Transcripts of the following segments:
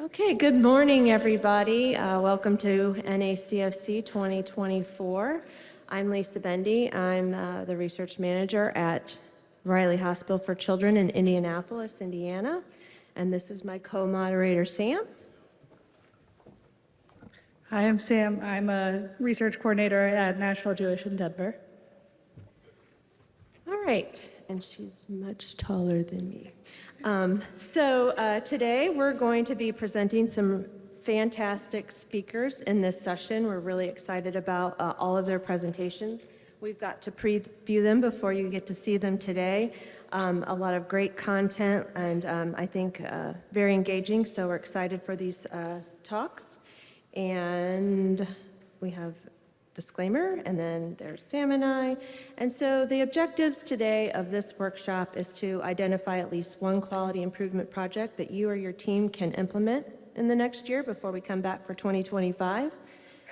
Okay, good morning, everybody. Welcome to NACFC 2024. I'm Lisa Bendy. I'm the research manager at Riley Hospital for Children in Indianapolis, Indiana. And this is my co-moderator, Sam. Hi, I'm Sam. I'm a research coordinator at Nashville Jewish in Denver. All right, and she's much taller than me. Today we're going to be presenting some fantastic speakers in this session. We're really excited about all of their presentations. We've got to preview them before you get to see them today. A lot of great content and I think very engaging, so we're excited for these talks. And we have disclaimer, and then there's Sam and I. And so the objectives today of this workshop is to identify at least one quality improvement project that you or your team can implement in the next year before we come back for 2025.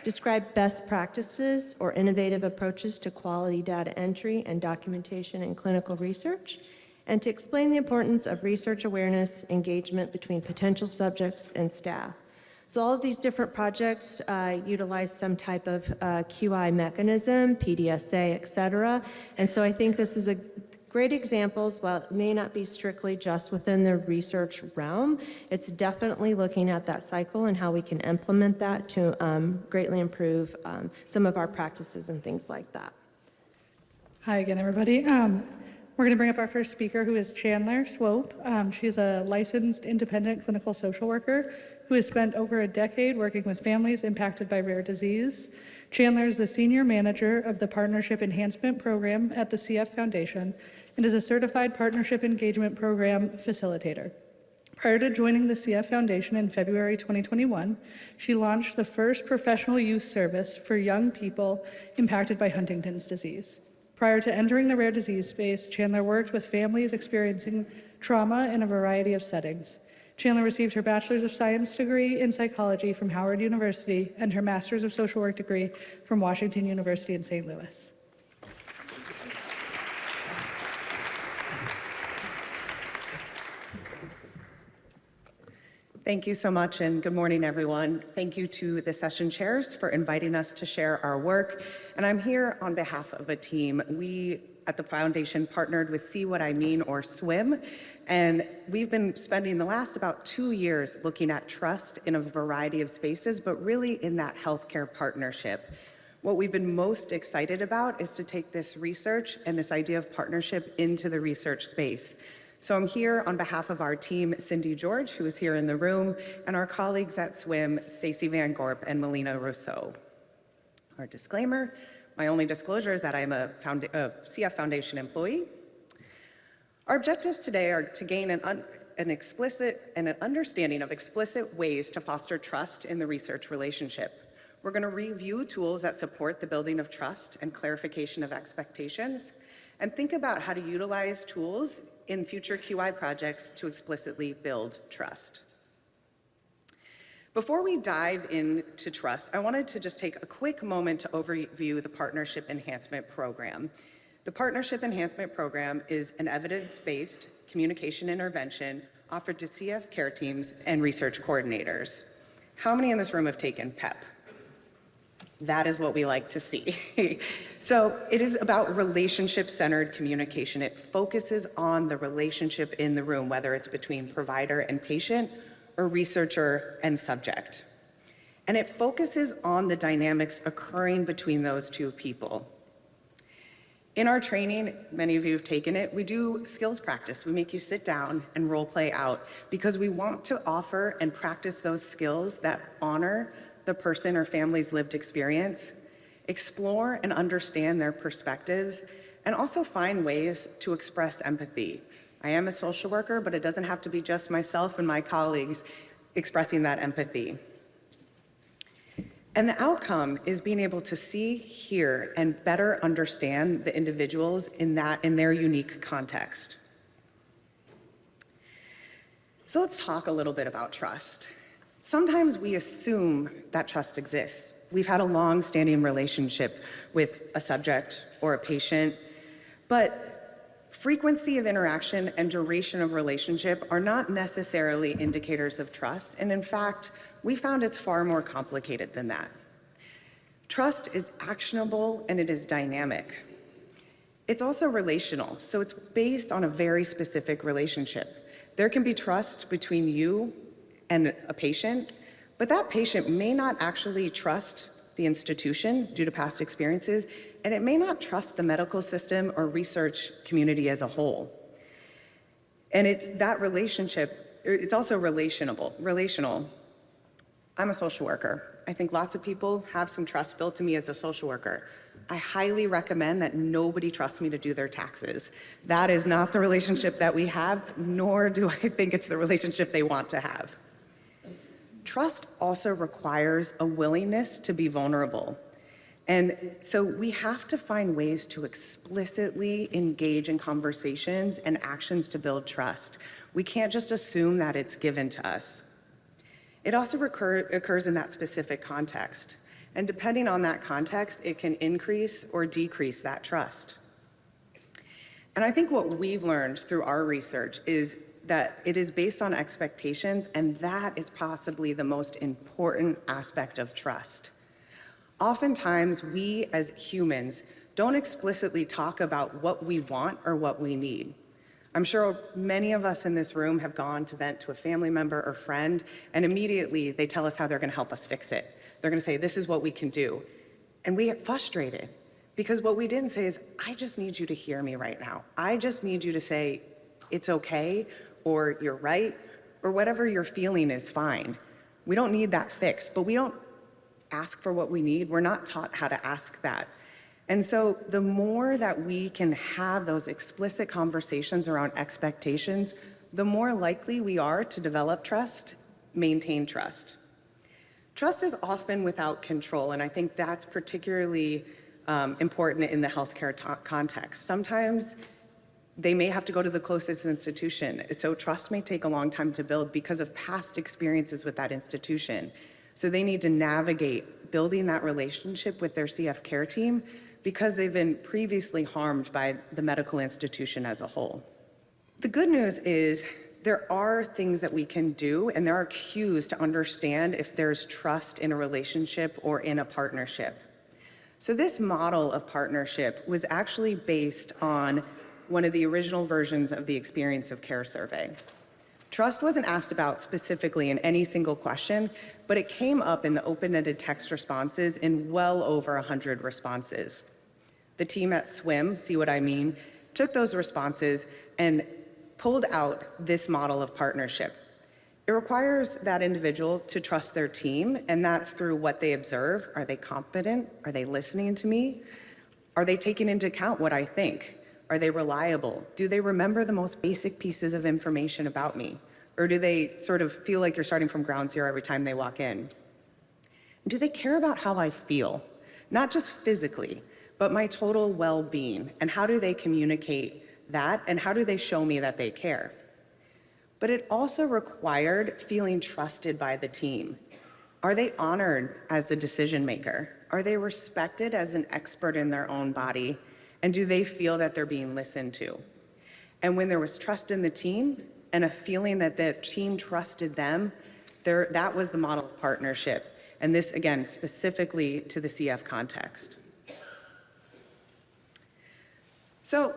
Describe best practices or innovative approaches to quality data entry and documentation in clinical research, and to explain the importance of research awareness, engagement between potential subjects and staff. So all of these different projects utilize some type of QI mechanism, PDSA, et cetera. And so I think this is a great examples. While it may not be strictly just within the research realm, it's definitely looking at that cycle and how we can implement that to greatly improve some of our practices and things like that. Hi again, everybody. We're going to bring up our first speaker, who is Chandler Swope. She's a licensed independent clinical social worker who has spent over a decade working with families impacted by rare disease. Chandler is the senior manager of the Partnership Enhancement Program at the CF Foundation and is a certified partnership engagement program facilitator. Prior to joining the CF Foundation in February 2021, she launched the first professional youth service for young people impacted by Huntington's disease. Prior to entering the rare disease space, Chandler worked with families experiencing trauma in a variety of settings. Chandler received her Bachelor's of Science degree in psychology from Howard University and her Master's of Social Work degree from Washington University in St. Louis. Thank you so much, and good morning, everyone. Thank you to the session chairs for inviting us to share our work. And I'm here on behalf of a team. We at the foundation partnered with See What I Mean, or SWIM, and we've been spending the last about 2 years looking at trust in a variety of spaces, but really in that healthcare partnership. What we've been most excited about is to take this research and this idea of partnership into the research space. So I'm here on behalf of our team, Cindy George, who is here in the room, and our colleagues at SWIM, Stacy Van Gorp and Melina Rousseau. Our disclaimer, my only disclosure is that I'm a CF Foundation employee. Our objectives today are to gain an understanding of explicit ways to foster trust in the research relationship. We're going to review tools that support the building of trust and clarification of expectations, and think about how to utilize tools in future QI projects to explicitly build trust. Before we dive into trust, I wanted to just take a quick moment to overview the Partnership Enhancement Program. The Partnership Enhancement Program is an evidence-based communication intervention offered to CF care teams and research coordinators. How many in this room have taken PEP? That is what we like to see. So it is about relationship-centered communication. It focuses on the relationship in the room, whether it's between provider and patient or researcher and subject. And it focuses on the dynamics occurring between those two people. In our training, many of you have taken it, we do skills practice. We make you sit down and role play out because we want to offer and practice those skills that honor the person or family's lived experience, explore and understand their perspectives, and also find ways to express empathy. I am a social worker, but it doesn't have to be just myself and my colleagues expressing that empathy. And the outcome is being able to see, hear, and better understand the individuals in their unique context. So let's talk a little bit about trust. Sometimes we assume that trust exists. We've had a long-standing relationship with a subject or a patient, but Frequency of interaction and duration of relationship are not necessarily indicators of trust, and in fact, we found it's far more complicated than that. Trust is actionable and it is dynamic. It's also relational, so it's based on a very specific relationship. There can be trust between you and a patient, but that patient may not actually trust the institution due to past experiences, and it may not trust the medical system or research community as a whole. And that relationship, it's also relational. I'm a social worker. I think lots of people have some trust built to me as a social worker. I highly recommend that nobody trusts me to do their taxes. That is not the relationship that we have, nor do I think it's the relationship they want to have. Trust also requires a willingness to be vulnerable. And so we have to find ways to explicitly engage in conversations and actions to build trust. We can't just assume that it's given to us. It also occurs in that specific context. And depending on that context, it can increase or decrease that trust. And I think what we've learned through our research is that it is based on expectations, and that is possibly the most important aspect of trust. Oftentimes, we as humans don't explicitly talk about what we want or what we need. I'm sure many of us in this room have gone to vent to a family member or friend, and immediately they tell us how they're gonna help us fix it. They're gonna say, this is what we can do. And we get frustrated because what we didn't say is, I just need you to hear me right now. I just need you to say, it's okay, or you're right, or whatever you're feeling is fine. We don't need that fix, but we don't ask for what we need. We're not taught how to ask that. And so the more that we can have those explicit conversations around expectations, the more likely we are to develop trust, maintain trust. Trust is often without control, and I think that's particularly important in the healthcare context. Sometimes they may have to go to the closest institution, so trust may take a long time to build because of past experiences with that institution. So they need to navigate building that relationship with their CF care team because they've been previously harmed by the medical institution as a whole. The good news is there are things that we can do, and there are cues to understand if there's trust in a relationship or in a partnership. So this model of partnership was actually based on one of the original versions of the Experience of Care survey. Trust wasn't asked about specifically in any single question, but it came up in the open-ended text responses in well over 100 responses. The team at SWIM, See What I Mean, took those responses and pulled out this model of partnership. It requires that individual to trust their team, and that's through what they observe. Are they competent? Are they listening to me? Are they taking into account what I think? Are they reliable? Do they remember the most basic pieces of information about me? Or do they sort of feel like you're starting from ground zero every time they walk in? Do they care about how I feel? Not just physically, but my total well-being. And how do they communicate that? And how do they show me that they care? But it also required feeling trusted by the team. Are they honored as the decision maker? Are they respected as an expert in their own body? And do they feel that they're being listened to? And when there was trust in the team and a feeling that the team trusted them, that was the model of partnership. And this, again, specifically to the CF context. So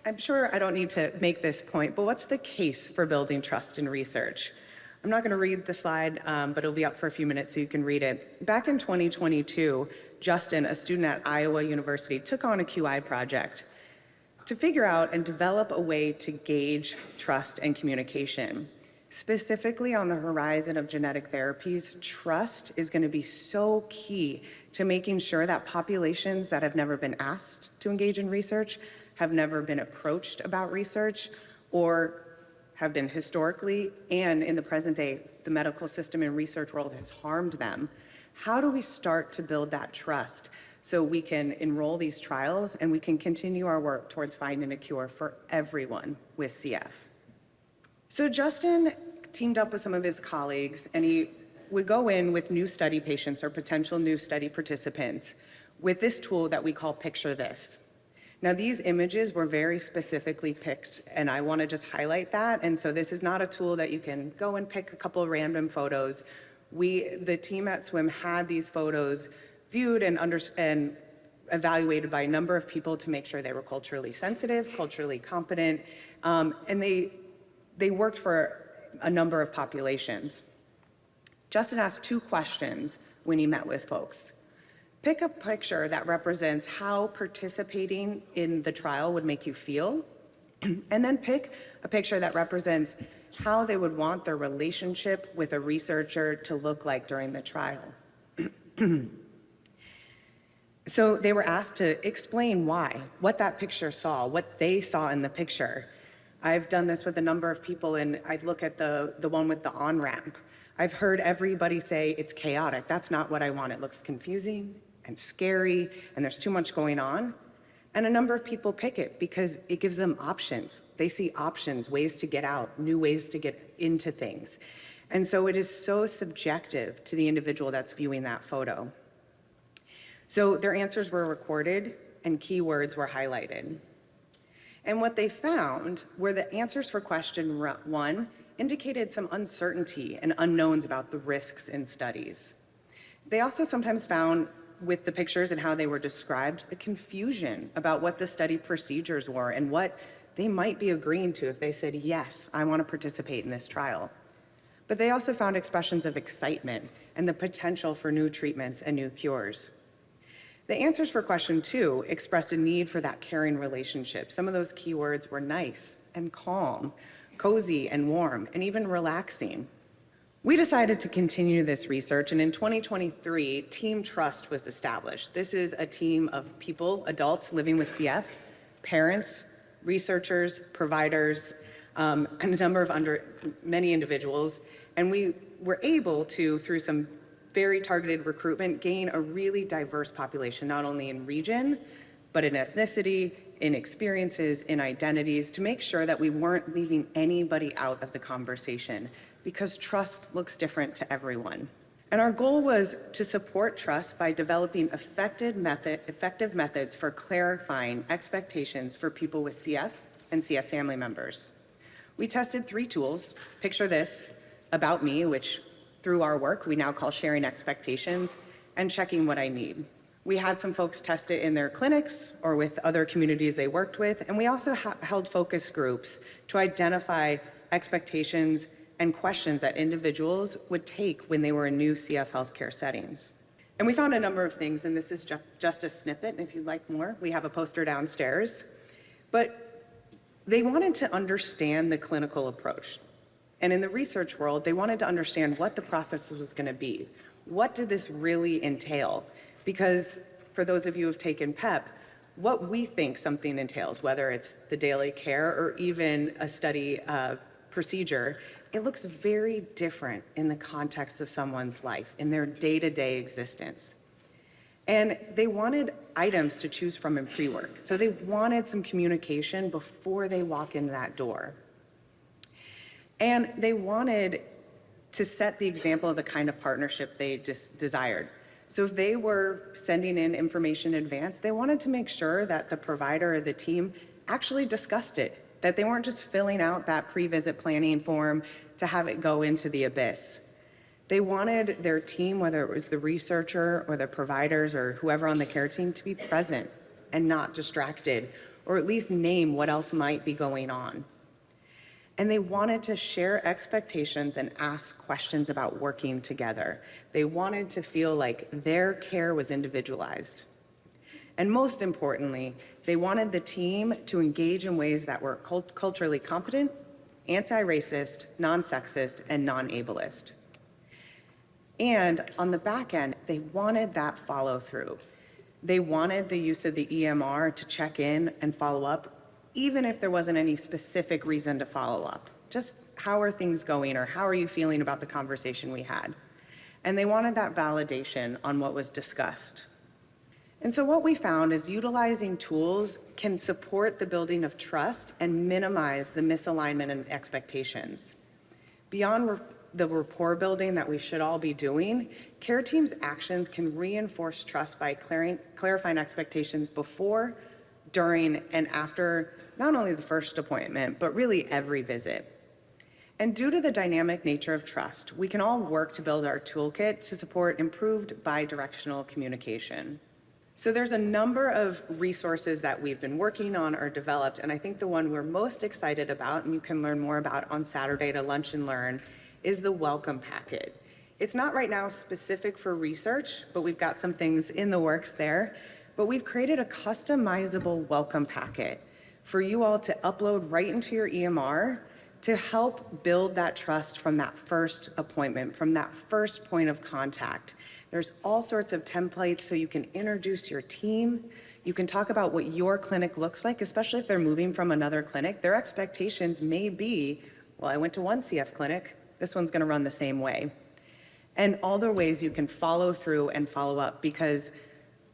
I'm sure I don't need to make this point, but what's the case for building trust in research? I'm not going to read the slide, but it'll be up for a few minutes so you can read it. Back in 2022, Justin, a student at Iowa University, took on a QI project to figure out and develop a way to gauge trust and communication. Specifically on the horizon of genetic therapies, trust is going to be so key to making sure that populations that have never been asked to engage in research, have never been approached about research, or have been historically and in the present day, the medical system and research world has harmed them. How do we start to build that trust so we can enroll these trials and we can continue our work towards finding a cure for everyone with CF? So Justin teamed up with some of his colleagues, and he would go in with new study patients or potential new study participants with this tool that we call Picture This. Now, these images were very specifically picked, and I want to just highlight that. And so this is not a tool that you can go and pick a couple of random photos. The team at Swim had these photos viewed and evaluated by a number of people to make sure they were culturally sensitive, culturally competent, and they worked for a number of populations. Justin asked 2 questions when he met with folks. Pick a picture that represents how participating in the trial would make you feel, and then pick a picture that represents how they would want their relationship with a researcher to look like during the trial. So they were asked to explain why, what that picture saw, what they saw in the picture. I've done this with a number of people, and I look at the one with the on-ramp. I've heard everybody say it's chaotic. That's not what I want. It looks confusing and scary, and there's too much going on. And a number of people pick it because it gives them options. They see options, ways to get out, new ways to get into things. And so it is so subjective to the individual that's viewing that photo. So their answers were recorded and keywords were highlighted. And what they found were the answers for question 1 indicated some uncertainty and unknowns about the risks in studies. They also sometimes found, with the pictures and how they were described, a confusion about what the study procedures were and what they might be agreeing to if they said, yes, I want to participate in this trial. But they also found expressions of excitement and the potential for new treatments and new cures. The answers for question 2 expressed a need for that caring relationship. Some of those keywords were nice and calm, cozy and warm, and even relaxing. We decided to continue this research, and in 2023, Team Trust was established. This is a team of people, adults living with CF, parents, researchers, providers, and a number of many individuals, and we were able to, through some very targeted recruitment, gain a really diverse population, not only in region, but in ethnicity, in experiences, in identities, to make sure that we weren't leaving anybody out of the conversation, because trust looks different to everyone. And our goal was to support trust by developing effective methods for clarifying expectations for people with CF and CF family members. We tested 3 tools. Picture this, About Me, which through our work we now call sharing expectations, and Checking What I Need. We had some folks test it in their clinics or with other communities they worked with, and we also held focus groups to identify expectations and questions that individuals would take when they were in new CF healthcare settings. And we found a number of things, and this is just a snippet. If you'd like more, we have a poster downstairs. But they wanted to understand the clinical approach. And in the research world, they wanted to understand what the process was going to be. What did this really entail? Because for those of you who have taken PEP, what we think something entails, whether it's the daily care or even a study procedure, it looks very different in the context of someone's life, in their day-to-day existence. And they wanted items to choose from in pre-work. So they wanted some communication before they walk in that door. And they wanted to set the example of the kind of partnership they desired. So if they were sending in information in advance, they wanted to make sure that the provider or the team actually discussed it, that they weren't just filling out that pre-visit planning form to have it go into the abyss. They wanted their team, whether it was the researcher or the providers or whoever on the care team, to be present and not distracted, or at least name what else might be going on. And they wanted to share expectations and ask questions about working together. They wanted to feel like their care was individualized. And most importantly, they wanted the team to engage in ways that were culturally competent, anti-racist, non-sexist, and non-ableist. And on the back end, they wanted that follow-through. They wanted the use of the EMR to check in and follow up, even if there wasn't any specific reason to follow up. Just how are things going, or how are you feeling about the conversation we had? And they wanted that validation on what was discussed. And so what we found is utilizing tools can support the building of trust and minimize the misalignment in expectations. Beyond the rapport building that we should all be doing, care teams' actions can reinforce trust by clarifying expectations before, during and after not only the first appointment, but really every visit. And due to the dynamic nature of trust, we can all work to build our toolkit to support improved bidirectional communication. So there's a number of resources that we've been working on or developed, and I think the one we're most excited about, and you can learn more about on Saturday to Lunch and Learn, is the welcome packet. It's not right now specific for research, but we've got some things in the works there. But we've created a customizable welcome packet for you all to upload right into your EMR to help build that trust from that first appointment, from that first point of contact. There's all sorts of templates so you can introduce your team. You can talk about what your clinic looks like, especially if they're moving from another clinic. Their expectations may be, well, I went to one CF clinic, this one's gonna run the same way. And all the ways you can follow through and follow up, because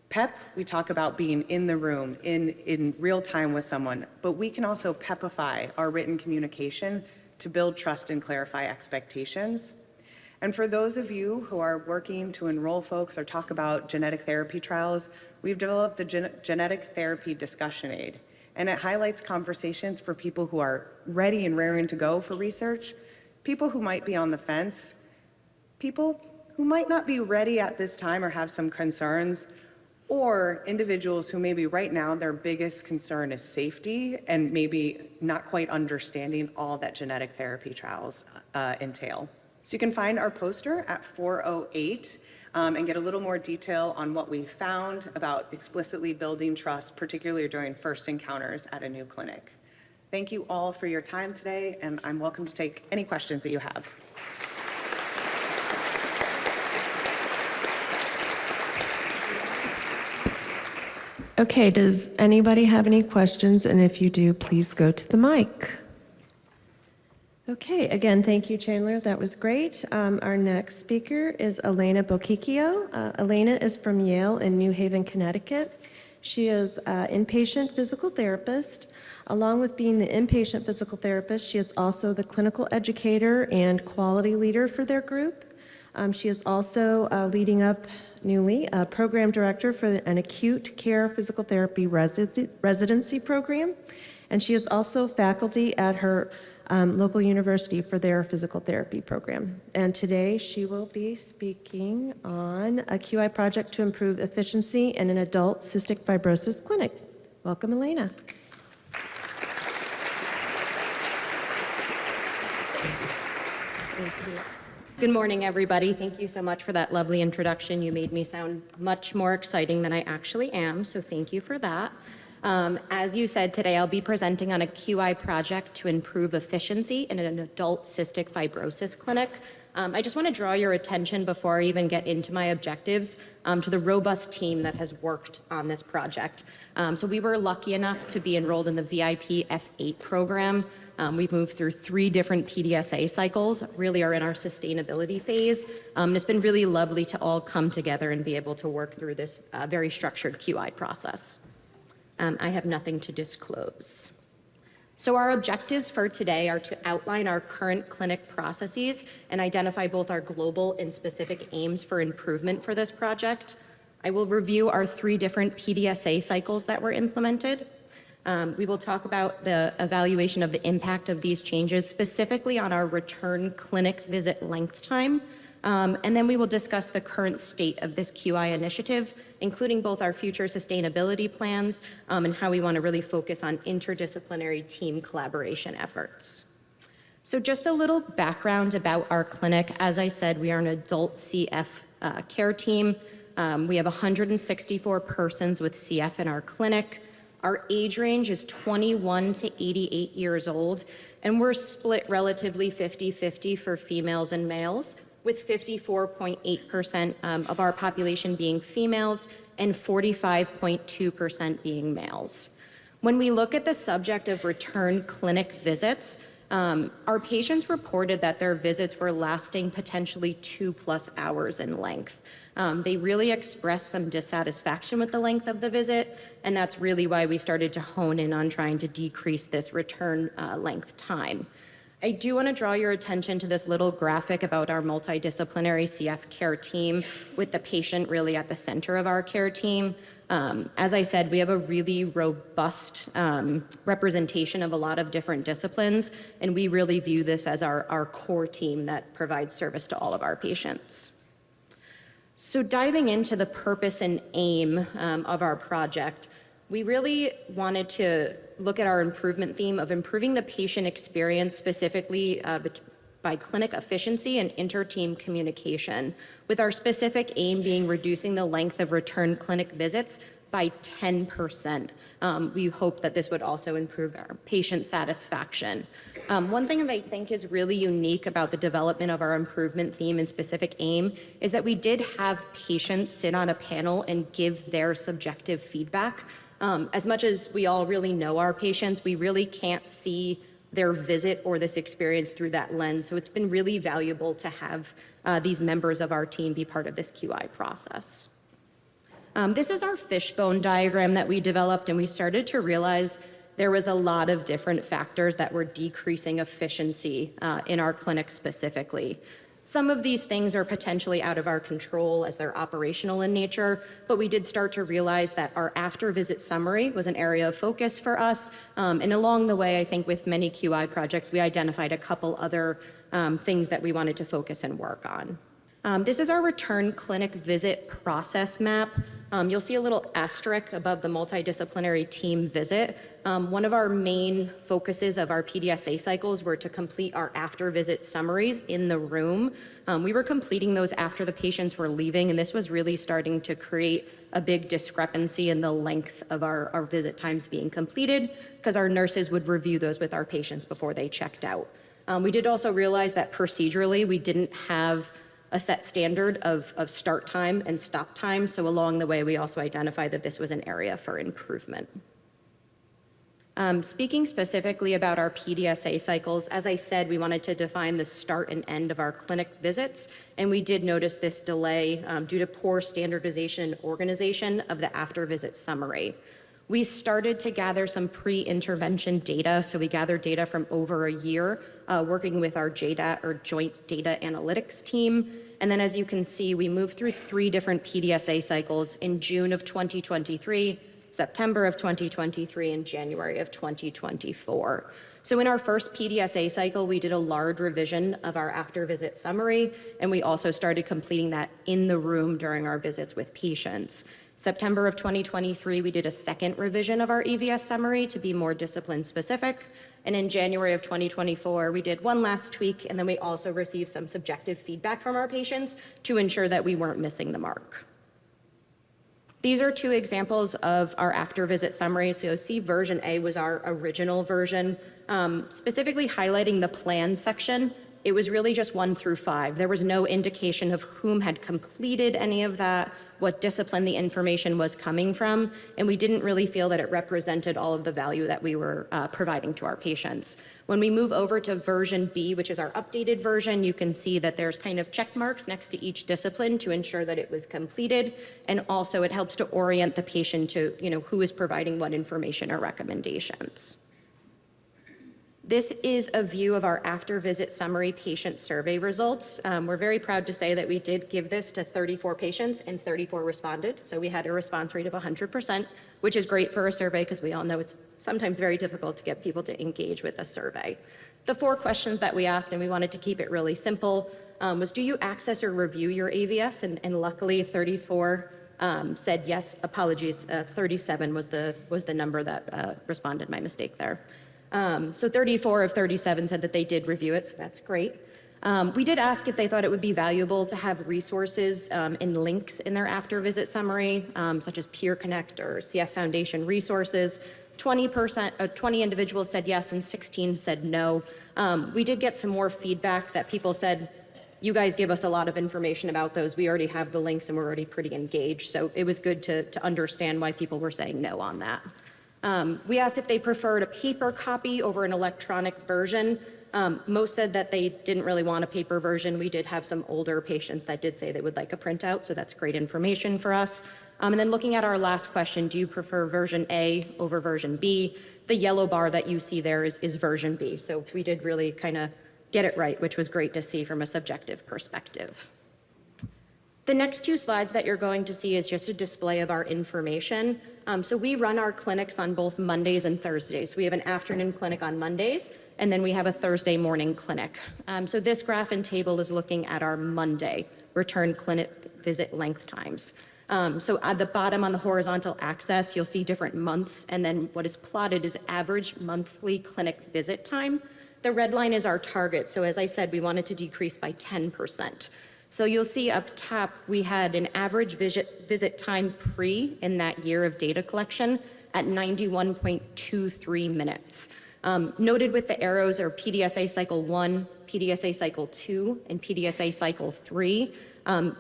PEP, we talk about being in the room, in real time with someone, but we can also PEPify our written communication to build trust and clarify expectations. And for those of you who are working to enroll folks or talk about genetic therapy trials, we've developed the Genetic Therapy Discussion Aid, and it highlights conversations for people who are ready and raring to go for research, people who might be on the fence, people who might not be ready at this time or have some concerns, or individuals who maybe right now their biggest concern is safety and maybe not quite understanding all that genetic therapy trials entail. So you can find our poster at 408 and get a little more detail on what we found about explicitly building trust, particularly during first encounters at a new clinic. Thank you all for your time today, and I'm welcome to take any questions that you have. Okay, does anybody have any questions? And if you do, please go to the mic. Okay, again, thank you, Chandler. That was great. Our next speaker is Elena Bokikio. Elena is from Yale in New Haven, Connecticut. She is an inpatient physical therapist. Along with being the inpatient physical therapist, she is also the clinical educator and quality leader for their group. She is also leading up newly a program director for an acute care physical therapy residency program. And she is also faculty at her local university for their physical therapy program. And today she will be speaking on a QI project to improve efficiency in an adult cystic fibrosis clinic. Welcome, Elena. Thank you. Good morning, everybody. Thank you so much for that lovely introduction. You made me sound much more exciting than I actually am, so thank you for that. As you said, today I'll be presenting on a QI project to improve efficiency in an adult cystic fibrosis clinic. I just want to draw your attention before I even get into my objectives to the robust team that has worked on this project. So we were lucky enough to be enrolled in the VIP F8 program. We've moved through 3 different PDSA cycles, really are in our sustainability phase. And it's been really lovely to all come together and be able to work through this very structured QI process. I have nothing to disclose. So our objectives for today are to outline our current clinic processes and identify both our global and specific aims for improvement for this project. I will review our 3 different PDSA cycles that were implemented. We will talk about the evaluation of the impact of these changes, specifically on our return clinic visit length time. And then we will discuss the current state of this QI initiative, including both our future sustainability plans and how we want to really focus on interdisciplinary team collaboration efforts. So just a little background about our clinic. As I said, we are an adult CF care team. We have 164 persons with CF in our clinic. Our age range is 21 to 88 years old, and we're split relatively 50-50 for females and males, with 54.8% of our population being females and 45.2% being males. When we look at the subject of return clinic visits, our patients reported that their visits were lasting potentially 2+ hours in length. They really expressed some dissatisfaction with the length of the visit, and that's really why we started to hone in on trying to decrease this return length time. I do want to draw your attention to this little graphic about our multidisciplinary CF care team with the patient really at the center of our care team. As I said, we have a really robust representation of a lot of different disciplines, and we really view this as our core team that provides service to all of our patients. So diving into the purpose and aim of our project, we really wanted to look at our improvement theme of improving the patient experience, specifically by clinic efficiency and inter-team communication, with our specific aim being reducing the length of return clinic visits by 10%. We hope that this would also improve our patient satisfaction. One thing that I think is really unique about the development of our improvement theme and specific aim is that we did have patients sit on a panel and give their subjective feedback. As much as we all really know our patients, we really can't see their visit or this experience through that lens. So it's been really valuable to have these members of our team be part of this QI process. This is our fishbone diagram that we developed, and we started to realize there was a lot of different factors that were decreasing efficiency in our clinic specifically. Some of these things are potentially out of our control as they're operational in nature, but we did start to realize that our after-visit summary was an area of focus for us. And along the way, I think with many QI projects, we identified a couple other things that we wanted to focus and work on. This is our return clinic visit process map. You'll see a little asterisk above the multidisciplinary team visit. One of our main focuses of our PDSA cycles were to complete our after-visit summaries in the room. We were completing those after the patients were leaving, and this was really starting to create a big discrepancy in the length of our visit times being completed, because our nurses would review those with our patients before they checked out. We did also realize that procedurally, we didn't have a set standard of start time and stop time. So along the way, we also identified that this was an area for improvement. Speaking specifically about our PDSA cycles, as I said, we wanted to define the start and end of our clinic visits, and we did notice this delay due to poor standardization and organization of the after-visit summary. We started to gather some pre-intervention data, so we gathered data from over a year, working with our JDAT, or Joint Data Analytics team. And then as you can see, we moved through 3 different PDSA cycles in June of 2023, September of 2023, and January of 2024. So in our first PDSA cycle, we did a large revision of our after-visit summary, and we also started completing that in the room during our visits with patients. September of 2023, we did a second revision of our EVS summary to be more discipline specific. And in January of 2024, we did one last tweak, and then we also received some subjective feedback from our patients to ensure that we weren't missing the mark. These are 2 examples of our after-visit summary. So you'll see version A was our original version, specifically highlighting the plan section. It was really just 1 through 5. There was no indication of whom had completed any of that, what discipline the information was coming from, and we didn't really feel that it represented all of the value that we were providing to our patients. When we move over to version B, which is our updated version, you can see that there's kind of check marks next to each discipline to ensure that it was completed, and also it helps to orient the patient to, who is providing what information or recommendations. This is a view of our after-visit summary patient survey results. We're very proud to say that we did give this to 34 patients and 34 responded. So we had a response rate of 100%, which is great for a survey because we all know it's sometimes very difficult to get people to engage with a survey. The 4 questions that we asked, and we wanted to keep it really simple, was do you access or review your AVS? And luckily 34 said yes. Apologies, 37 was the number that responded, my mistake there. So 34 of 37 said that they did review it, so that's great. We did ask if they thought it would be valuable to have resources and links in their after-visit summary, such as Peer Connect or CF Foundation resources. 20 individuals said yes and 16 said no. We did get some more feedback that people said, you guys give us a lot of information about those. We already have the links and we're already pretty engaged. So it was good to understand why people were saying no on that. We asked if they preferred a paper copy over an electronic version. Most said that they didn't really want a paper version. We did have some older patients that did say they would like a printout, so that's great information for us. And then looking at our last question, do you prefer version A over version B? The yellow bar that you see there is version B. So we did really kind of get it right, which was great to see from a subjective perspective. The next two slides that you're going to see is just a display of our information. So we run our clinics on both Mondays and Thursdays. We have an afternoon clinic on Mondays, and then we have a Thursday morning clinic. So this graph and table is looking at our Monday return clinic visit length times. So at the bottom on the horizontal axis, you'll see different months, and then what is plotted is average monthly clinic visit time. The red line is our target. So as I said, we wanted to decrease by 10%. So you'll see up top, we had an average visit time pre in that year of data collection at 91.23 minutes. Noted with the arrows are PDSA cycle 1, PDSA cycle 2, and PDSA cycle 3.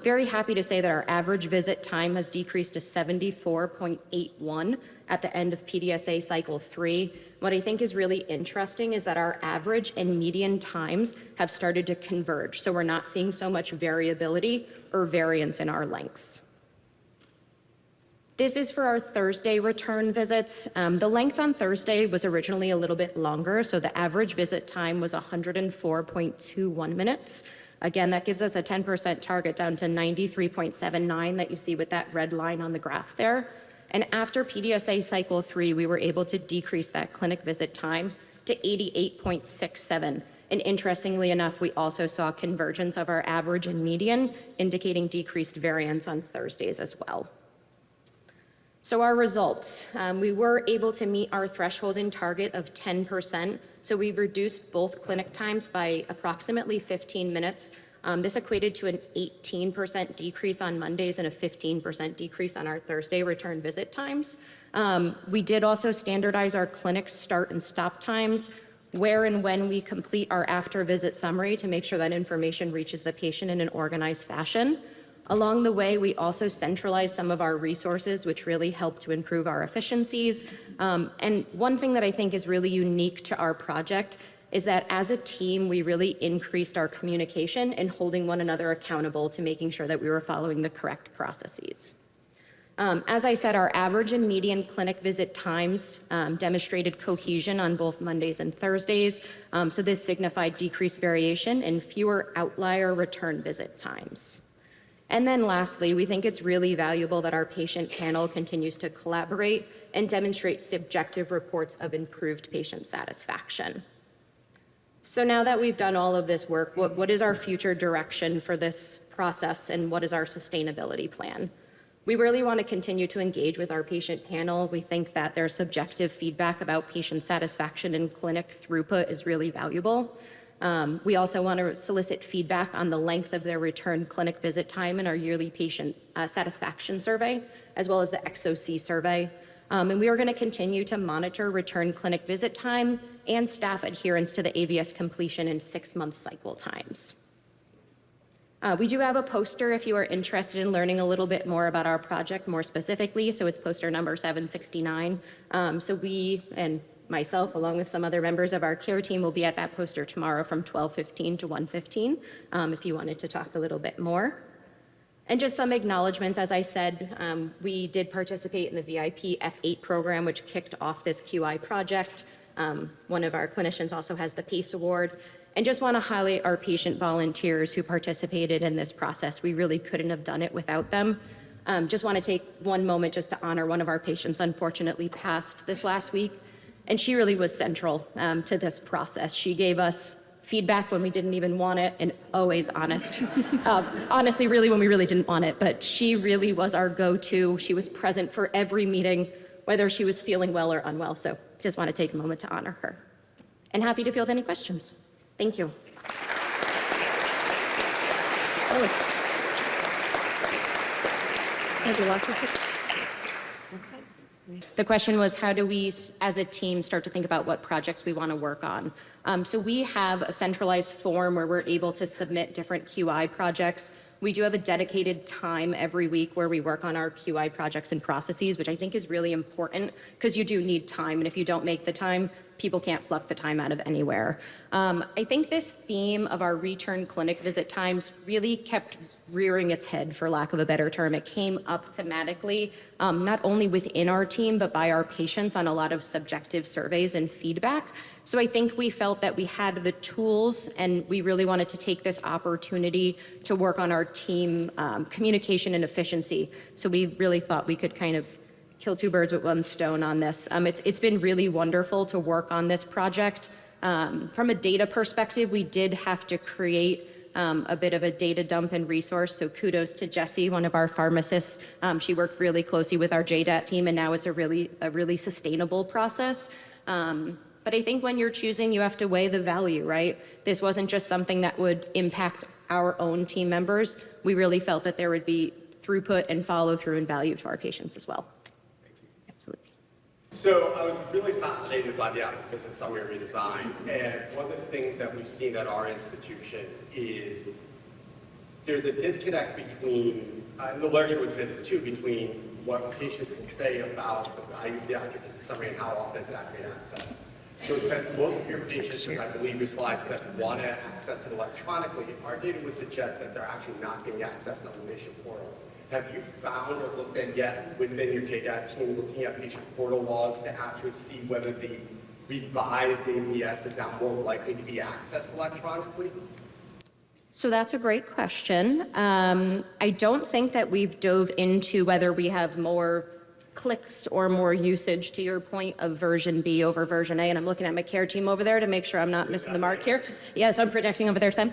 Very happy to say that our average visit time has decreased to 74.81 at the end of PDSA cycle 3. What I think is really interesting is that our average and median times have started to converge, so we're not seeing so much variability or variance in our lengths. This is for our Thursday return visits. The length on Thursday was originally a little bit longer, so the average visit time was 104.21 minutes. Again, that gives us a 10% target down to 93.79 that you see with that red line on the graph there. And after PDSA cycle 3, we were able to decrease that clinic visit time to 88.67. And interestingly enough, we also saw convergence of our average and median, indicating decreased variance on Thursdays as well. So our results, we were able to meet our threshold and target of 10%. So we've reduced both clinic times by approximately 15 minutes. This equated to an 18% decrease on Mondays and a 15% decrease on our Thursday return visit times. We did also standardize our clinic start and stop times, where and when we complete our after visit summary to make sure that information reaches the patient in an organized fashion. Along the way, we also centralized some of our resources, which really helped to improve our efficiencies. And one thing that I think is really unique to our project is that as a team, we really increased our communication and holding one another accountable to making sure that we were following the correct processes. As I said, our average and median clinic visit times demonstrated cohesion on both Mondays and Thursdays. So this signified decreased variation and fewer outlier return visit times. And then lastly, we think it's really valuable that our patient panel continues to collaborate and demonstrate subjective reports of improved patient satisfaction. So now that we've done all of this work, what is our future direction for this process and what is our sustainability plan? We really want to continue to engage with our patient panel. We think that their subjective feedback about patient satisfaction and clinic throughput is really valuable. We also want to solicit feedback on the length of their return clinic visit time in our yearly patient satisfaction survey, as well as the XOC survey. And we are going to continue to monitor return clinic visit time and staff adherence to the AVS completion in 6-month cycle times. We do have a poster if you are interested in learning a little bit more about our project more specifically. So it's poster number 769. So we and myself, along with some other members of our care team, will be at that poster tomorrow from 12:15 to 1:15 if you wanted to talk a little bit more. And just some acknowledgements, as I said, we did participate in the VIP F8 program, which kicked off this QI project. One of our clinicians also has the PACE Award. And just want to highlight our patient volunteers who participated in this process. We really couldn't have done it without them. Just want to take one moment just to honor one of our patients, unfortunately passed this last week. And she really was central to this process. She gave us feedback when we didn't even want it, and always honest. Honestly, really when we really didn't want it, but she really was our go-to. She was present for every meeting, whether she was feeling well or unwell. So just want to take a moment to honor her. And happy to field any questions. Thank you. The question was, how do we, as a team, start to think about what projects we want to work on? So we have a centralized form where we're able to submit different QI projects. We do have a dedicated time every week where we work on our QI projects and processes, which I think is really important because you do need time. And if you don't make the time, people can't pluck the time out of anywhere. I think this theme of our return clinic visit times really kept rearing its head, for lack of a better term. It came up thematically, not only within our team, but by our patients on a lot of subjective surveys and feedback. So I think we felt that we had the tools, and we really wanted to take this opportunity to work on our team communication and efficiency. So we really thought we could kind of kill two birds with one stone on this. It's been really wonderful to work on this project. From a data perspective, we did have to create a bit of a data dump and resource. So kudos to Jessie, one of our pharmacists. She worked really closely with our JDAT team, and now it's a really sustainable process. But I think when you're choosing, you have to weigh the value, right? This wasn't just something that would impact our own team members. We really felt that there would be throughput and follow through and value to our patients as well. Absolutely. So I was really fascinated by the active visit summary redesign, and one of the things that we've seen at our institution is there's a disconnect between, and the literature would say this too, between what patients can say about the value of the active visit summary and how often it's actually accessed. So since most of your patients, and I believe your slide said, want to access it electronically, our data would suggest that they're actually not getting access on the patient portal. Have you found or looked at yet within your JDAT team looking at patient portal logs to actually see whether the revised ABS is now more likely to be accessed electronically? So that's a great question. I don't think that we've dove into whether we have more clicks or more usage, to your point, of version B over version A. And I'm looking at my care team over there to make sure I'm not missing the mark here. Yes, I'm projecting over there to them.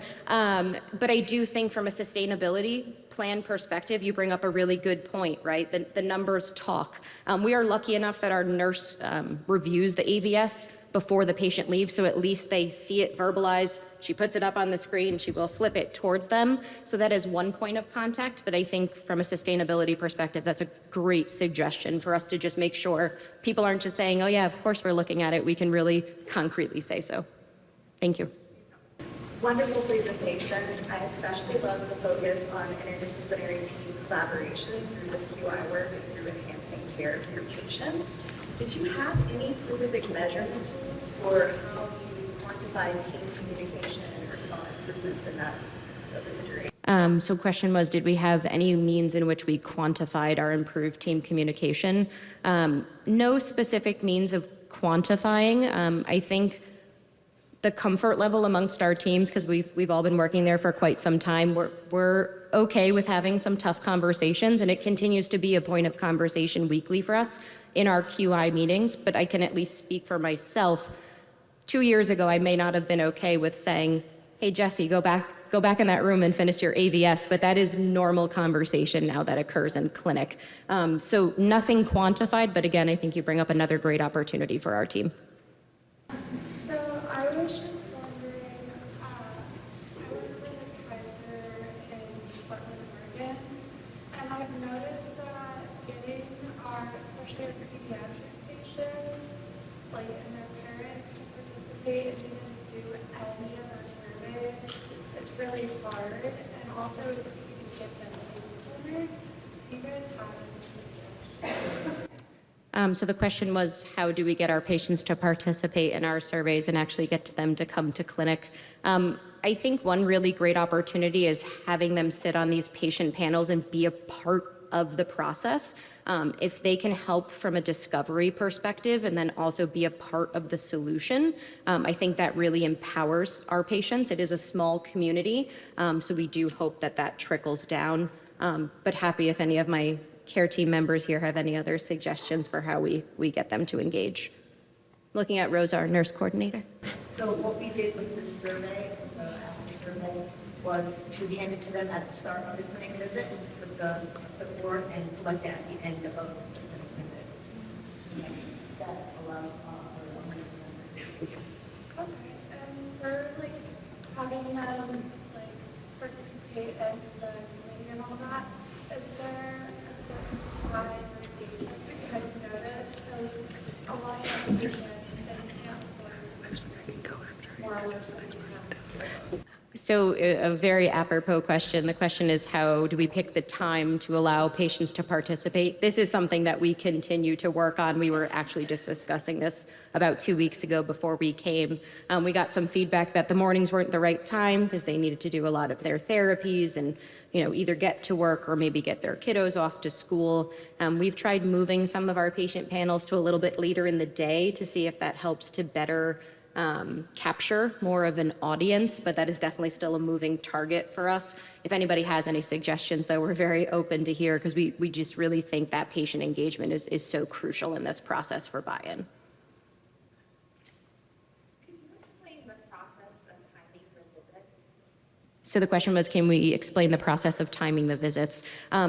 But I do think from a sustainability plan perspective, you bring up a really good point, right? The numbers talk. We are lucky enough that our nurse reviews the AVS before the patient leaves, so at least they see it verbalized. She puts it up on the screen, she will flip it towards them. So that is one point of contact, but I think from a sustainability perspective, that's a great suggestion for us to just make sure people aren't just saying, oh yeah, of course we're looking at it. We can really concretely say so. Thank you. Wonderful presentation. I especially love the focus on interdisciplinary team collaboration through this QI work and through enhancing care for your patients. Did you have any specific measurement tools for how you quantify team communication or saw improvements in that over the duration? So question was, did we have any means in which we quantified our improved team communication? No specific means of quantifying. I think the comfort level amongst our teams, because we've all been working there for quite some time, we're okay with having some tough conversations, and it continues to be a point of conversation weekly for us in our QI meetings. But I can at least speak for myself. 2 years ago, I may not have been okay with saying, hey, Jessie, go back in that room and finish your AVS, but that is normal conversation now that occurs in clinic. So nothing quantified, but again, I think you bring up another great opportunity for our team. So I was just wondering, I work for Kaiser in Portland, Oregon, and I've noticed that getting our, especially our pediatric patients, like, and their parents to participate and even do any of our surveys, it's really hard. And also, if you can get them to do you guys have any suggestions? So the question was, how do we get our patients to participate in our surveys and actually get to them to come to clinic? I think one really great opportunity is having them sit on these patient panels and be a part of the process. If they can help from a discovery perspective and then also be a part of the solution, I think that really empowers our patients. It is a small community, so we do hope that that trickles down. But happy if any of my care team members here have any other suggestions for how we get them to engage. Looking at Rosa, our nurse coordinator. So what we did with this survey, the after survey, was to hand it to them at the start of the clinic visit with the board and collect it at the end of the clinic visit. Yeah, that allowed Okay, and for like having them like participate in the meeting and all that, is there a certain time or date that you guys notice? Because a lot of them they can't work more hours than they have. So a very apropos question. The question is, how do we pick the time to allow patients to participate? This is something that we continue to work on. We were actually just discussing this about 2 weeks ago before we came. We got some feedback that the mornings weren't the right time because they needed to do a lot of their therapies and either get to work or maybe get their kiddos off to school. We've tried moving some of our patient panels to a little bit later in the day to see if that helps to better capture more of an audience, but that is definitely still a moving target for us. If anybody has any suggestions, though, we're very open to hear because we just really think that patient engagement is so crucial in this process for buy-in. Could you explain the process of timing the visits? So the question was, can we explain the process of timing the visits?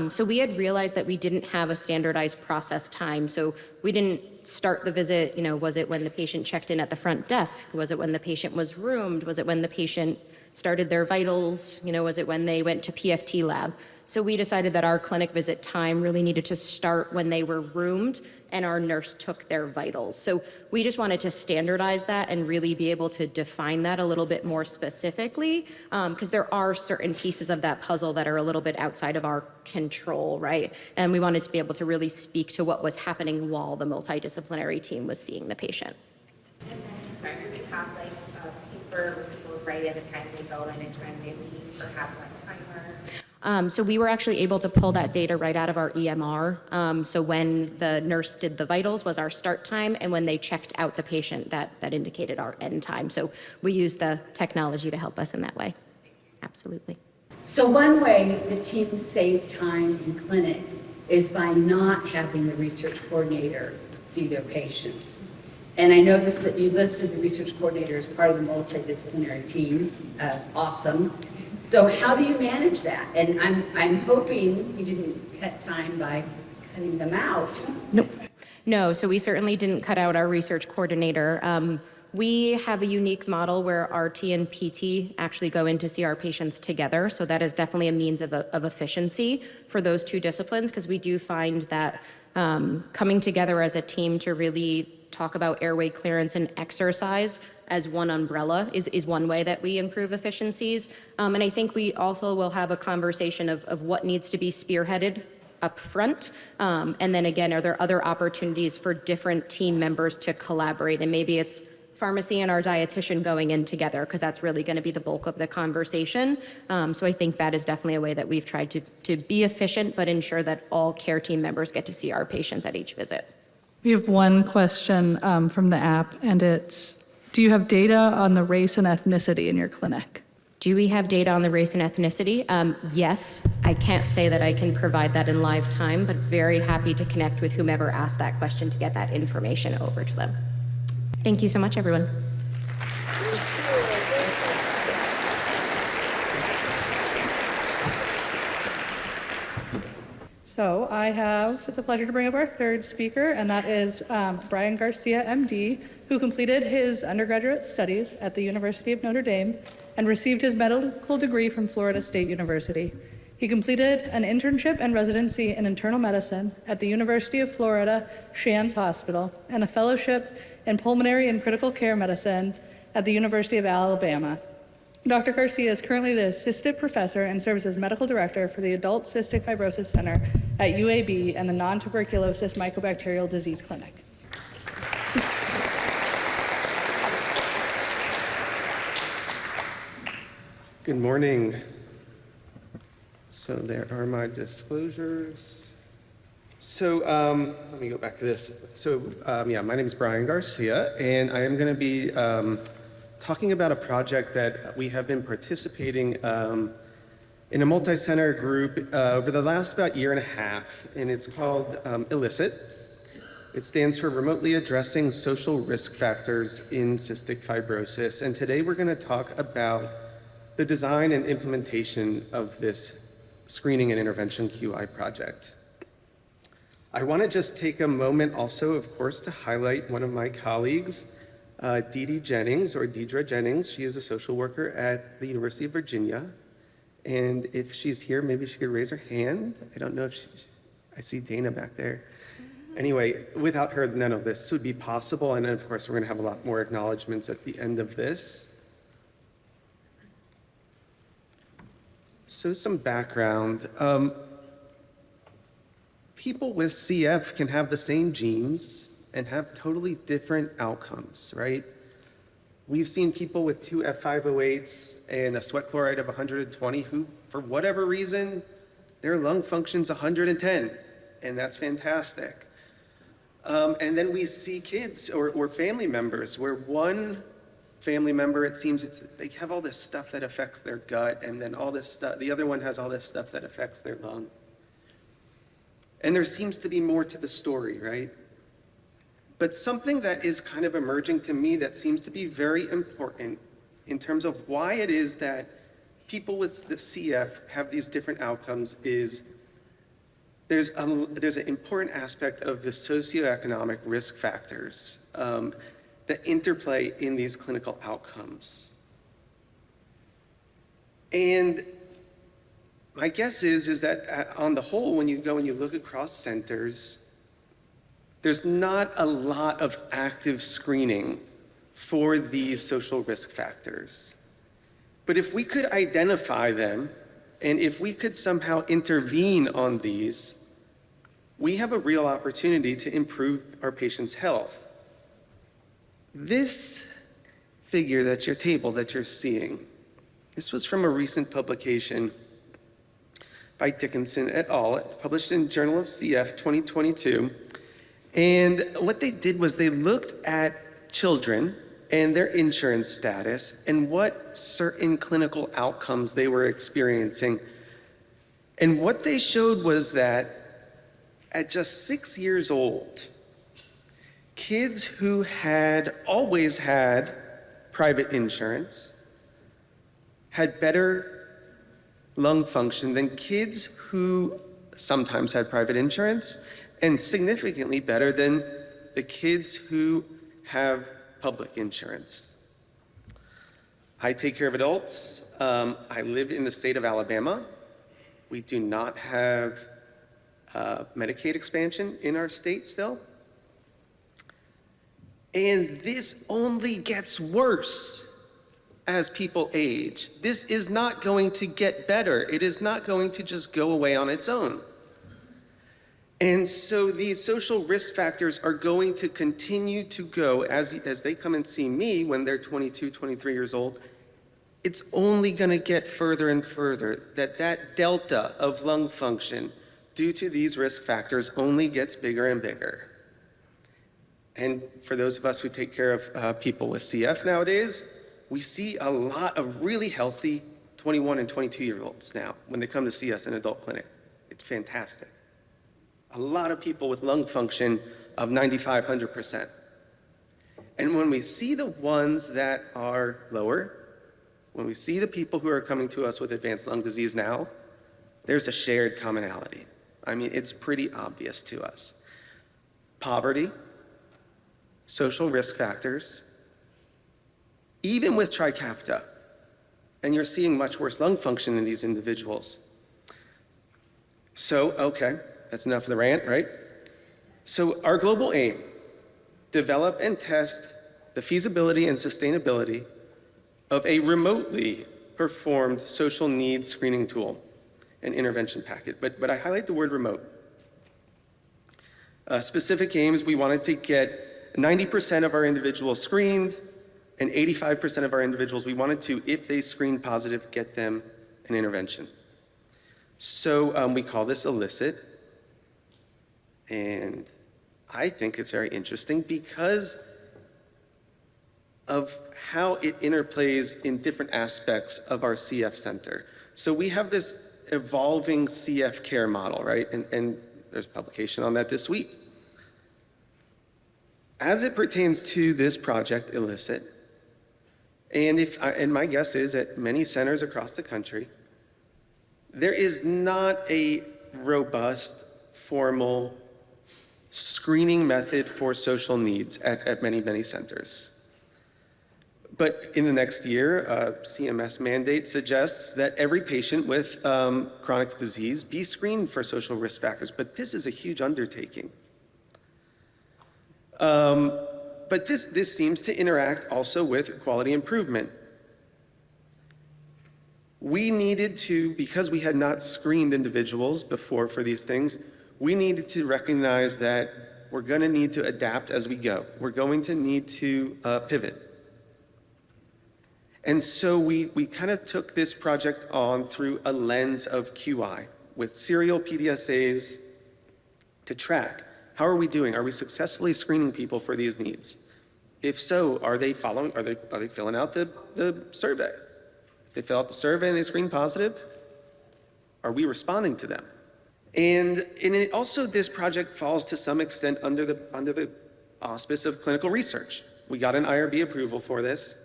So we had realized that we didn't have a standardized process time. So we didn't start the visit, was it when the patient checked in at the front desk? Was it when the patient was roomed? Was it when the patient started their vitals? Was it when they went to PFT lab? So we decided that our clinic visit time really needed to start when they were roomed and our nurse took their vitals. So we just wanted to standardize that and really be able to define that a little bit more specifically, because there are certain pieces of that puzzle that are a little bit outside of our control, right? And we wanted to be able to really speak to what was happening while the multidisciplinary team was seeing the patient. And then, sorry, do we have like a paper where people write in the time they go in and time they leave, or have like a timer? So we were actually able to pull that data right out of our EMR. So when the nurse did the vitals was our start time, and when they checked out the patient, that indicated our end time. So we used the technology to help us in that way. Absolutely. So one way the team save time in clinic is by not having the research coordinator see their patients. And I noticed that you listed the research coordinator as part of the multidisciplinary team. Awesome. So how do you manage that? And I'm hoping you didn't cut time by cutting them out. Nope. No, so we certainly didn't cut out our research coordinator. We have a unique model where RT and PT actually go in to see our patients together. So that is definitely a means of efficiency for those two disciplines, because we do find that coming together as a team to really talk about airway clearance and exercise as one umbrella is one way that we improve efficiencies. And I think we also will have a conversation of what needs to be spearheaded up front. And then again, are there other opportunities for different team members to collaborate? And maybe it's pharmacy and our dietitian going in together, because that's really going to be the bulk of the conversation. So I think that is definitely a way that we've tried to be efficient, but ensure that all care team members get to see our patients at each visit. We have one question from the app, and it's, do you have data on the race and ethnicity in your clinic? Do we have data on the race and ethnicity? Yes. I can't say that I can provide that in live time, but very happy to connect with whomever asked that question to get that information over to them. Thank you so much, everyone. So I have the pleasure to bring up our third speaker, and that is Brian Garcia, MD, who completed his undergraduate studies at the University of Notre Dame and received his medical degree from Florida State University. He completed an internship and residency in internal medicine at the University of Florida Shands Hospital and a fellowship in pulmonary and critical care medicine at the University of Alabama. Dr. Garcia is currently the assistant professor and serves as medical director for the Adult Cystic Fibrosis Center at UAB and the Non-Tuberculosis Mycobacterial Disease Clinic. Good morning. So there are my disclosures. So let me go back to this. So my name is Brian Garcia, and I am going to be talking about a project that we have been participating in a multi-center group over the last about year and a half, and it's called ILLICIT. It stands for Remotely Addressing Social Risk Factors in Cystic Fibrosis, and today we're going to talk about the design and implementation of this screening and intervention QI project. I want to just take a moment also, of course, to highlight one of my colleagues, Deidre Jennings. She is a social worker at the University of Virginia. And if she's here, maybe she could raise her hand. I don't know if I see Dana back there. Anyway, without her, none of this would be possible. And then, of course, we're going to have a lot more acknowledgments at the end of this. So some background. People with CF can have the same genes and have totally different outcomes, right? We've seen people with two F508s and a sweat chloride of 120 who, for whatever reason, their lung function's 110, and that's fantastic. And then we see kids or family members where one family member, it seems they have all this stuff that affects their gut, and then all this stuff, the other one has all this stuff that affects their lung. And there seems to be more to the story, right? But something that is kind of emerging to me that seems to be very important in terms of why it is that people with the CF have these different outcomes is there's an important aspect of the socioeconomic risk factors that interplay in these clinical outcomes. And my guess is that on the whole, when you go and you look across centers, there's not a lot of active screening for these social risk factors. But if we could identify them, and if we could somehow intervene on these, we have a real opportunity to improve our patients' health. This figure table that you're seeing, this was from a recent publication by Dickinson et al., published in Journal of CF 2022. And what they did was they looked at children and their insurance status and what certain clinical outcomes they were experiencing. And what they showed was that at just 6 years old, kids who had always had private insurance had better lung function than kids who sometimes had private insurance, and significantly better than the kids who have public insurance. I take care of adults. I live in the state of Alabama. We do not have Medicaid expansion in our state still. And this only gets worse as people age. This is not going to get better. It is not going to just go away on its own. And so these social risk factors are going to continue to go as they come and see me when they're 22, 23 years old. It's only going to get further and further, that delta of lung function due to these risk factors only gets bigger and bigger. And for those of us who take care of people with CF nowadays, we see a lot of really healthy 21 and 22-year-olds now when they come to see us in adult clinic. It's fantastic. A lot of people with lung function of 95, 100%. And when we see the ones that are lower, when we see the people who are coming to us with advanced lung disease now, there's a shared commonality. I mean, it's pretty obvious to us. Poverty, social risk factors, even with Trikafta, and you're seeing much worse lung function in these individuals. So, okay. That's enough of the rant, right? So our global aim, develop and test the feasibility and sustainability of a remotely performed social needs screening tool and intervention packet. But I highlight the word remote. Specific aims, we wanted to get 90% of our individuals screened and 85% of our individuals, we wanted to, if they screen positive, get them an intervention. So we call this illicit. And I think it's very interesting because of how it interplays in different aspects of our CF center. So we have this evolving CF care model, right? And there's publication on that this week. As it pertains to this project, illicit, and my guess is at many centers across the country, there is not a robust, formal screening method for social needs at many, many centers. But in the next year, CMS mandate suggests that every patient with chronic disease be screened for social risk factors, but this is a huge undertaking. But this seems to interact also with quality improvement. we needed to, because we had not screened individuals before for these things, we needed to recognize that we're going to need to adapt as we go. We're going to need to pivot. And so we kind of took this project on through a lens of QI with serial PDSAs to track. How are we doing? Are we successfully screening people for these needs? If so, are they following, are they filling out the survey? If they fill out the survey and they screen positive, are we responding to them? And it also, this project falls to some extent under the auspice of clinical research. We got an IRB approval for this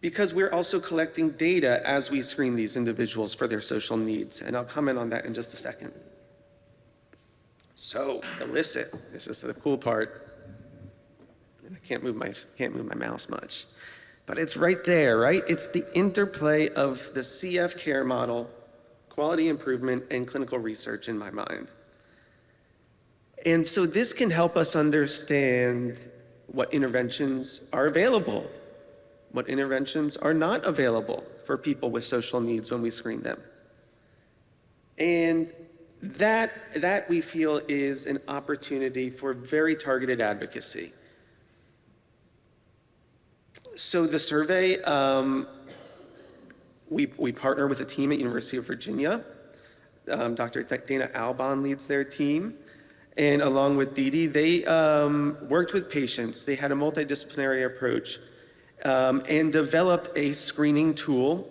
because we're also collecting data as we screen these individuals for their social needs. And I'll comment on that in just a second. So, illicit, this is the cool part. I can't move my mouse much, but it's right there, right? It's the interplay of the CF care model, quality improvement, and clinical research in my mind. And so this can help us understand what interventions are available, what interventions are not available for people with social needs when we screen them. And that we feel is an opportunity for very targeted advocacy. So the survey, we partner with a team at University of Virginia. Dr. Dana Albon leads their team. And along with Didi, they worked with patients. They had a multidisciplinary approach and developed a screening tool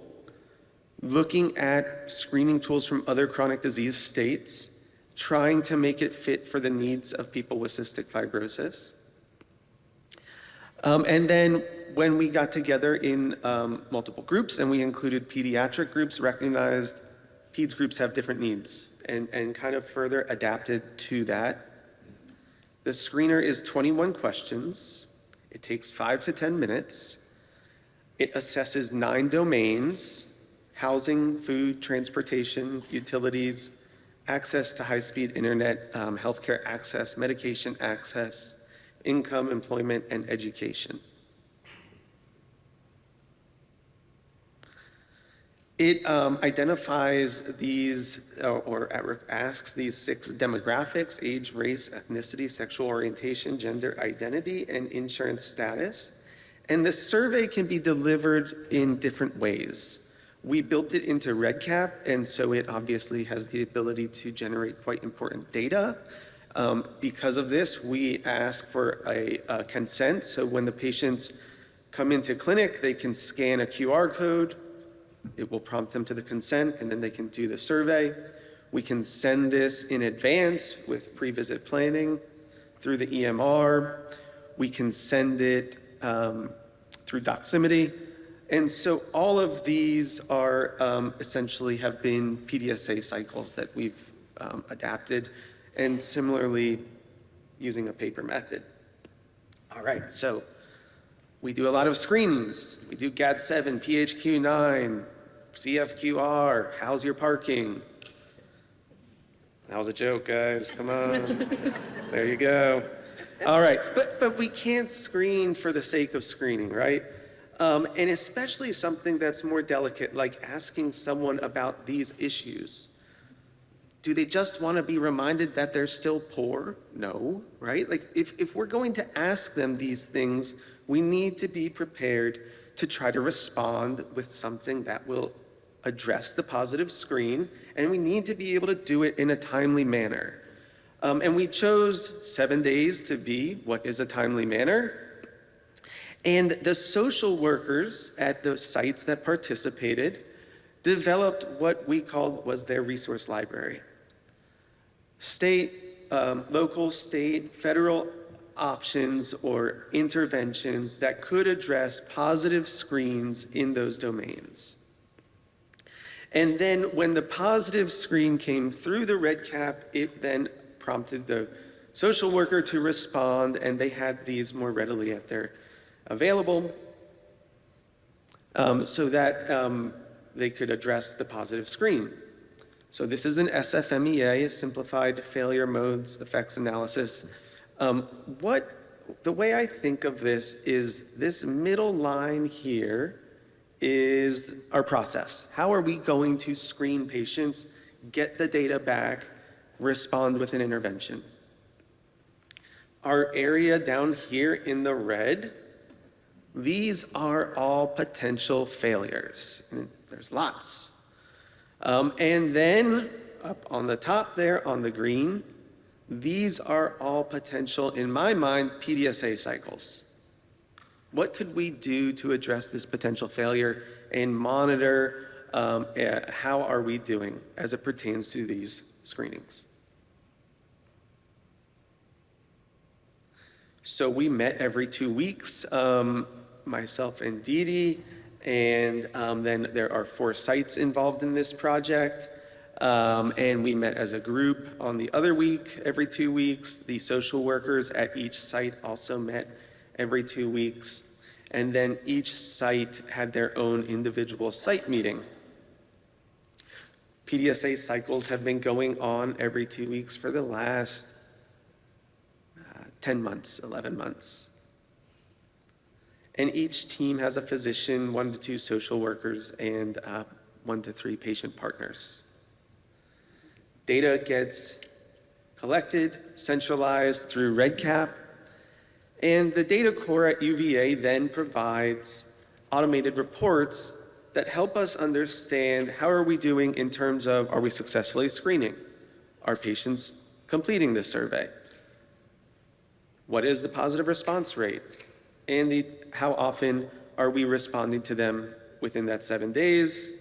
looking at screening tools from other chronic disease states, trying to make it fit for the needs of people with cystic fibrosis. And then when we got together in multiple groups and we included pediatric groups, recognized peds groups have different needs and kind of further adapted to that. The screener is 21 questions. It takes 5 to 10 minutes. It assesses 9 domains: housing, food, transportation, utilities, access to high-speed internet, healthcare access, medication access, income, employment, and education. It identifies these, or asks these 6 demographics: age, race, ethnicity, sexual orientation, gender identity, and insurance status. And the survey can be delivered in different ways. We built it into REDCap, and so it obviously has the ability to generate quite important data. Because of this, we ask for a consent. So when the patients come into clinic, they can scan a QR code. It will prompt them to the consent, and then they can do the survey. We can send this in advance with pre-visit planning through the EMR. We can send it through Doximity. And so all of these are essentially have been PDSA cycles that we've adapted, and similarly using a paper method. All right, so we do a lot of screenings. We do GAD-7, PHQ-9, CFQR, how's your parking? That was a joke, guys, come on. There you go. All right, but we can't screen for the sake of screening, right? And especially something that's more delicate, like asking someone about these issues. Do they just want to be reminded that they're still poor? No, right? Like if we're going to ask them these things, we need to be prepared to try to respond with something that will address the positive screen, and we need to be able to do it in a timely manner. And we chose 7 days to be what is a timely manner. And the social workers at the sites that participated developed what we called was their resource library. State, local, state, federal options or interventions that could address positive screens in those domains. And then when the positive screen came through the REDCap, it then prompted the social worker to respond, and they had these more readily at their available so that they could address the positive screen. So this is an SFMEA, a Simplified Failure Modes Effects Analysis. The way I think of this is this middle line here is our process. How are we going to screen patients, get the data back, respond with an intervention? Our area down here in the red, these are all potential failures. And there's lots. And then up on the top there on the green, these are all potential, in my mind, PDSA cycles. What could we do to address this potential failure and monitor how are we doing as it pertains to these screenings? So we met every 2 weeks, myself and Dee Dee, and then there are 4 sites involved in this project. And we met as a group on the other week, every 2 weeks. The social workers at each site also met every 2 weeks. And then each site had their own individual site meeting. PDSA cycles have been going on every 2 weeks for the last 10 months, 11 months. And each team has a physician, 1 to 2 social workers, and 1 to 3 patient partners. Data gets collected, centralized through REDCap, and the data core at UVA then provides automated reports that help us understand how are we doing in terms of, are we successfully screening? Are patients completing this survey? What is the positive response rate? And how often are we responding to them within that 7 days?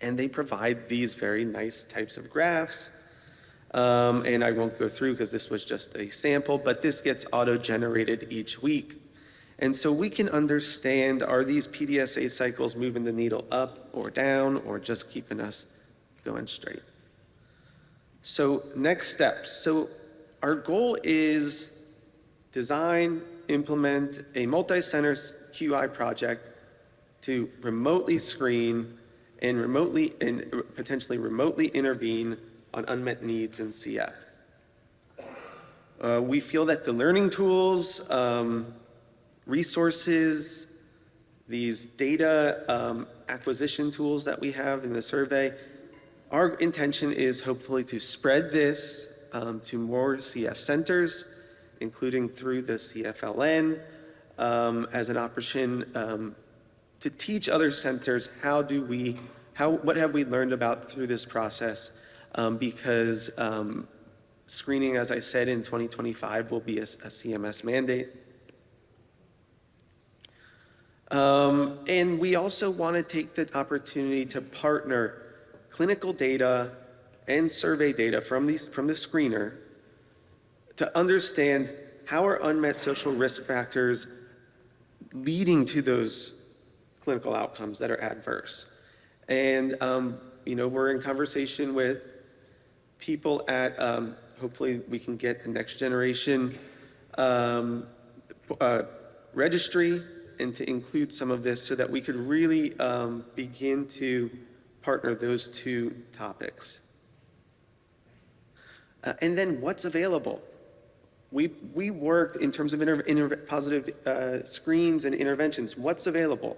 And they provide these very nice types of graphs. And I won't go through because this was just a sample, but this gets auto-generated each week. And so we can understand, are these PDSA cycles moving the needle up or down or just keeping us going straight? So next steps. So our goal is design, implement a multi-center QI project to remotely screen and potentially remotely intervene on unmet needs in CF. We feel that the learning tools, resources, these data acquisition tools that we have in the survey, our intention is hopefully to spread this to more CF centers, including through the CFLN, as an option to teach other centers what have we learned about through this process, because screening, as I said, in 2025 will be a CMS mandate. And we also want to take the opportunity to partner clinical data and survey data from the screener to understand how are unmet social risk factors leading to those clinical outcomes that are adverse. And we're in conversation with people at, hopefully we can get the next generation registry and to include some of this so that we could really begin to partner those 2 topics. And then what's available? We worked in terms of positive screens and interventions. What's available?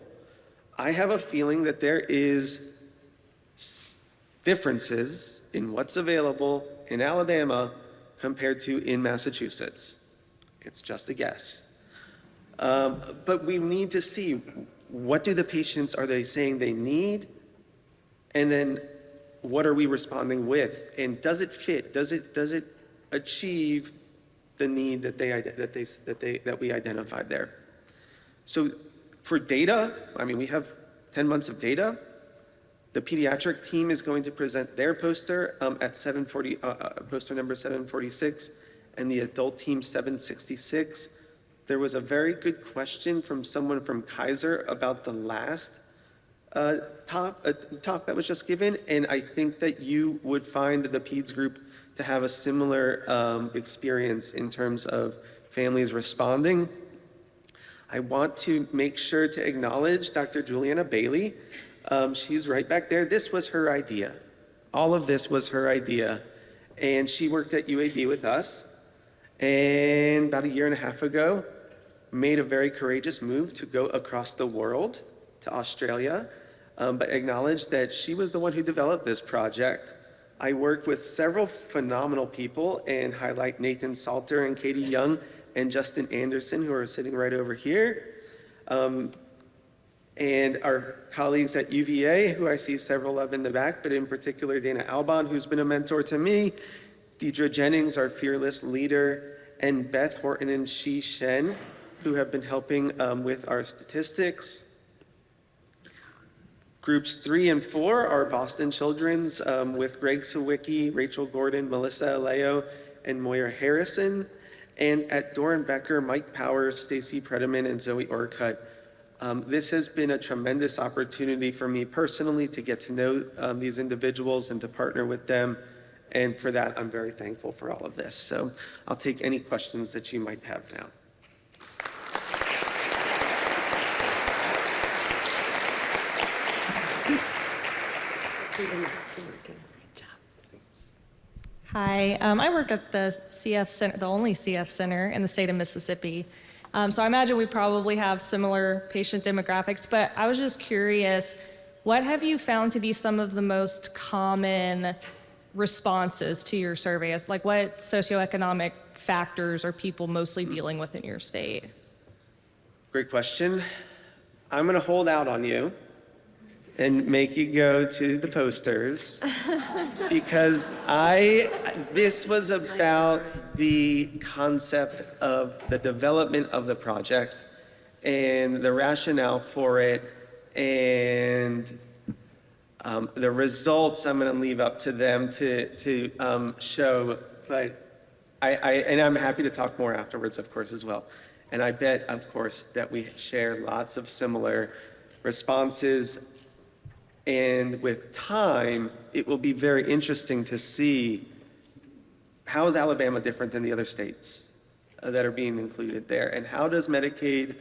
I have a feeling that there is differences in what's available in Alabama compared to in Massachusetts. It's just a guess. But we need to see, what do the patients, are they saying they need? And then what are we responding with? And does it fit? Does it achieve the need that we identified there? So for data, we have 10 months of data. The pediatric team is going to present their poster at poster number 746, and the adult team 766. There was a very good question from someone from Kaiser about the last talk that was just given, and I think that you would find the PEDS group to have a similar experience in terms of families responding. I want to make sure to acknowledge Dr. Juliana Bailey. She's right back there. This was her idea. All of this was her idea. And she worked at UAB with us. And about a year and a half ago, made a very courageous move to go across the world to Australia, but acknowledge that she was the one who developed this project. I work with several phenomenal people and highlight Nathan Salter and Katie Young and Justin Anderson, who are sitting right over here. And our colleagues at UVA, who I see several of in the back, but in particular Dana Albon, who's been a mentor to me, Deidre Jennings, our fearless leader, and Beth Horton and Shi Shen, who have been helping with our statistics. Groups 3 and 4 are Boston Children's with Greg Sawicki, Rachel Gordon, Melissa Aleo, and Moira Harrison. And at Doran Becker, Mike Powers, Stacy Prediman, and Zoe Orcutt. This has been a tremendous opportunity for me personally to get to know these individuals and to partner with them. And for that, I'm very thankful for all of this. So I'll take any questions that you might have now. Hi, I work at the CF Center, the only CF Center in the state of Mississippi. So I imagine we probably have similar patient demographics, but I was just curious, what have you found to be some of the most common responses to your surveys? Like what socioeconomic factors are people mostly dealing with in your state? Great question. I'm going to hold out on you and make you go to the posters because this was about the concept of the development of the project and the rationale for it, and the results I'm going to leave up to them to show. But and I'm happy to talk more afterwards, of course, as well. And I bet, of course, that we share lots of similar responses. And with time, it will be very interesting to see how is Alabama different than the other states that are being included there, and how does Medicaid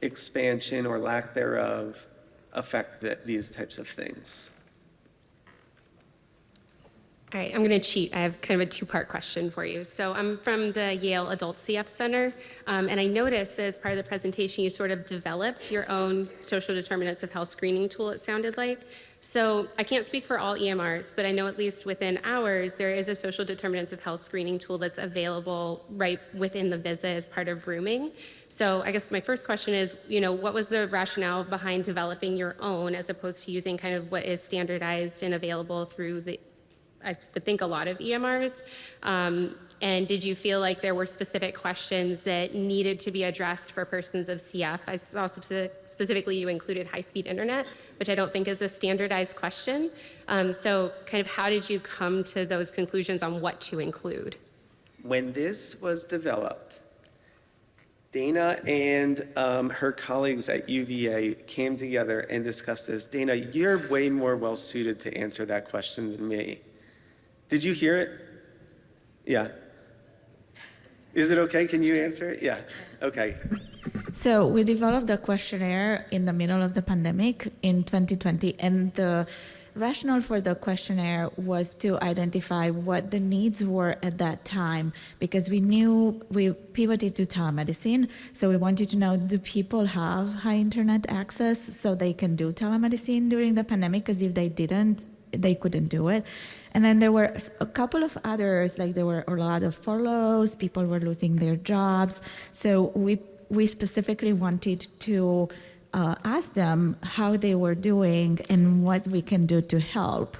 expansion or lack thereof affect these types of things? All right, I'm going to cheat. I have kind of a two-part question for you. So I'm from the Yale Adult CF Center, and I noticed as part of the presentation you sort of developed your own social determinants of health screening tool, it sounded like. So I can't speak for all EMRs, but I know at least within ours, there is a social determinants of health screening tool that's available right within the VISA as part of rooming. So I guess my first question is, what was the rationale behind developing your own as opposed to using kind of what is standardized and available through I would think a lot of EMRs. And did you feel like there were specific questions that needed to be addressed for persons of CF? I saw specifically you included high-speed internet, which I don't think is a standardized question. So kind of how did you come to those conclusions on what to include? When this was developed, Dana and her colleagues at UVA came together and discussed this. Dana, you're way more well-suited to answer that question than me. Did you hear it? Yeah. Is it okay? Can you answer it? Yeah. Okay. So we developed the questionnaire in the middle of the pandemic in 2020, and the rationale for the questionnaire was to identify what the needs were at that time, because we knew we pivoted to telemedicine. So we wanted to know, do people have high internet access so they can do telemedicine during the pandemic? Because if they didn't, they couldn't do it. And then there were a couple of others, like there were a lot of furloughs, people were losing their jobs. So we specifically wanted to ask them how they were doing and what we can do to help.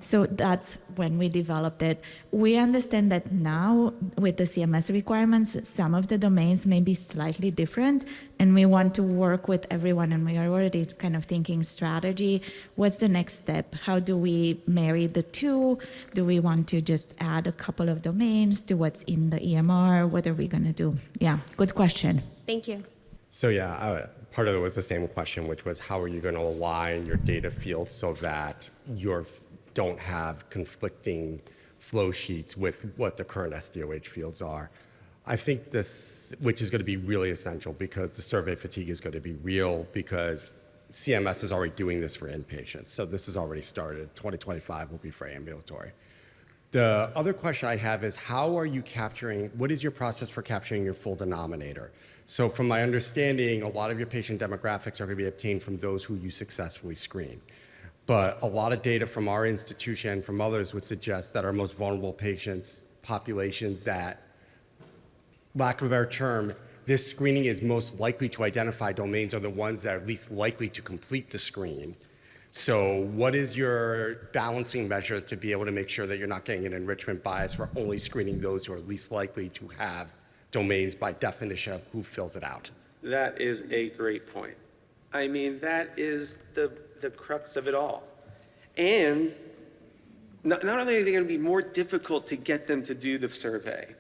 So that's when we developed it. We understand that now with the CMS requirements, some of the domains may be slightly different, and we want to work with everyone, and we are already kind of thinking strategy. What's the next step? How do we marry the two? Do we want to just add a couple of domains to what's in the EMR? What are we going to do? Yeah, good question. Thank you. So yeah, part of it was the same question, which was how are you going to align your data fields so that you don't have conflicting flow sheets with what the current SDOH fields are. I think this, which is going to be really essential because the survey fatigue is going to be real because CMS is already doing this for inpatients. So this has already started. 2025 will be for ambulatory. The other question I have is how are you capturing, what is your process for capturing your full denominator? So from my understanding, a lot of your patient demographics are going to be obtained from those who you successfully screen. But a lot of data from our institution and from others would suggest that our most vulnerable patients, populations that, lack of a better term, this screening is most likely to identify domains are the ones that are least likely to complete the screen. So what is your balancing measure to be able to make sure that you're not getting an enrichment bias for only screening those who are least likely to have domains by definition of who fills it out? That is a great point. I mean, that is the crux of it all. And not only are they going to be more difficult to get them to do the survey,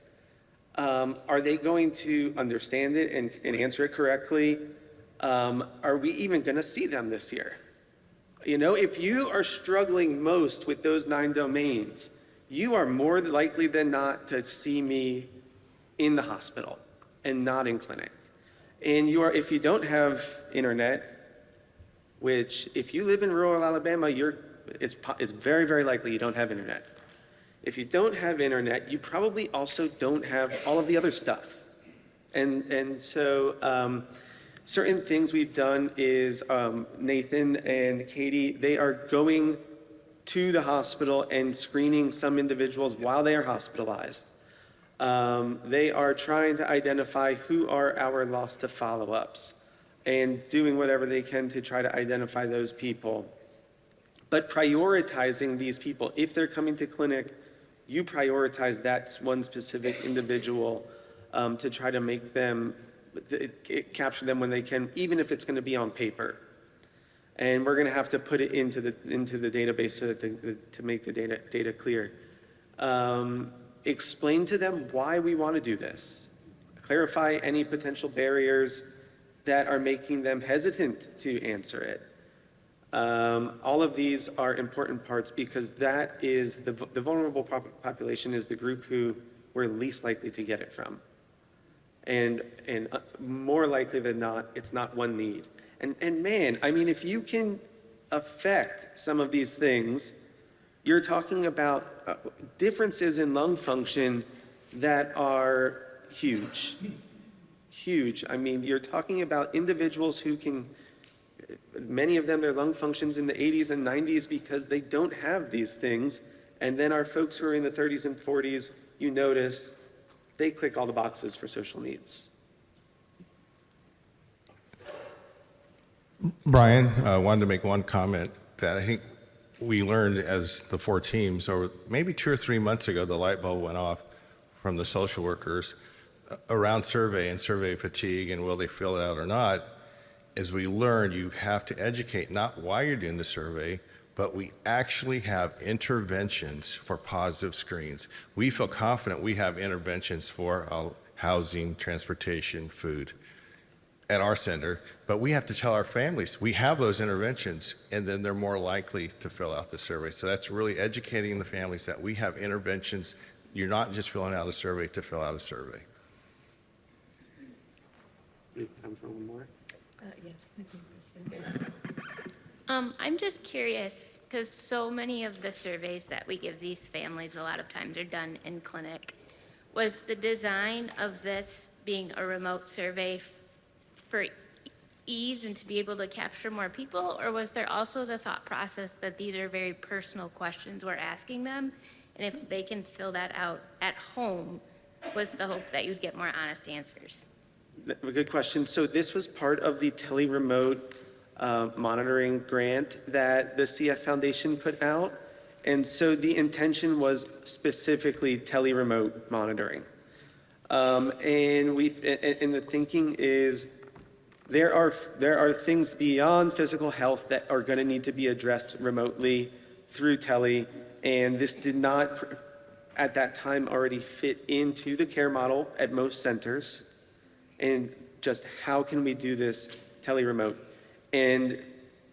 are they going to understand it and answer it correctly? Are we even going to see them this year? You know, if you are struggling most with those 9 domains, you are more likely than not to see me in the hospital and not in clinic. And if you don't have internet, which if you live in rural Alabama, it's very, very likely you don't have internet. If you don't have internet, you probably also don't have all of the other stuff. And so certain things we've done is Nathan and Katie, they are going to the hospital and screening some individuals while they are hospitalized. They are trying to identify who are our lost to follow-ups and doing whatever they can to try to identify those people. But prioritizing these people, if they're coming to clinic, you prioritize that one specific individual to try to make them, capture them when they can, even if it's going to be on paper. And we're going to have to put it into the database so that to make the data clear. Explain to them why we want to do this. Clarify any potential barriers that are making them hesitant to answer it. All of these are important parts because that is the vulnerable population is the group who we're least likely to get it from. And more likely than not, it's not one need. And man, I mean, if you can affect some of these things, you're talking about differences in lung function that are huge. Huge. I mean, you're talking about individuals who can, many of them, their lung functions in the 80s and 90s because they don't have these things. And then our folks who are in the 30s and 40s, you notice, they click all the boxes for social needs. Brian, I wanted to make one comment that I think we learned as the 4 teams, or maybe 2 or 3 months ago, the light bulb went off from the social workers around survey and survey fatigue and will they fill it out or not. As we learned, you have to educate not why you're doing the survey, but we actually have interventions for positive screens. We feel confident we have interventions for housing, transportation, food at our center, but we have to tell our families we have those interventions, and then they're more likely to fill out the survey. So that's really educating the families that we have interventions. You're not just filling out a survey to fill out a survey. Time for one more? I'm just curious, because so many of the surveys that we give these families, a lot of times are done in clinic. Was the design of this being a remote survey for ease and to be able to capture more people, or was there also the thought process that these are very personal questions we're asking them, and if they can fill that out at home, was the hope that you'd get more honest answers? A good question. So this was part of the tele-remote monitoring grant that the CF Foundation put out. And so the intention was specifically tele-remote monitoring. And the thinking is there are things beyond physical health that are going to need to be addressed remotely through tele. And this did not, at that time, already fit into the care model at most centers. And just how can we do this tele-remote? And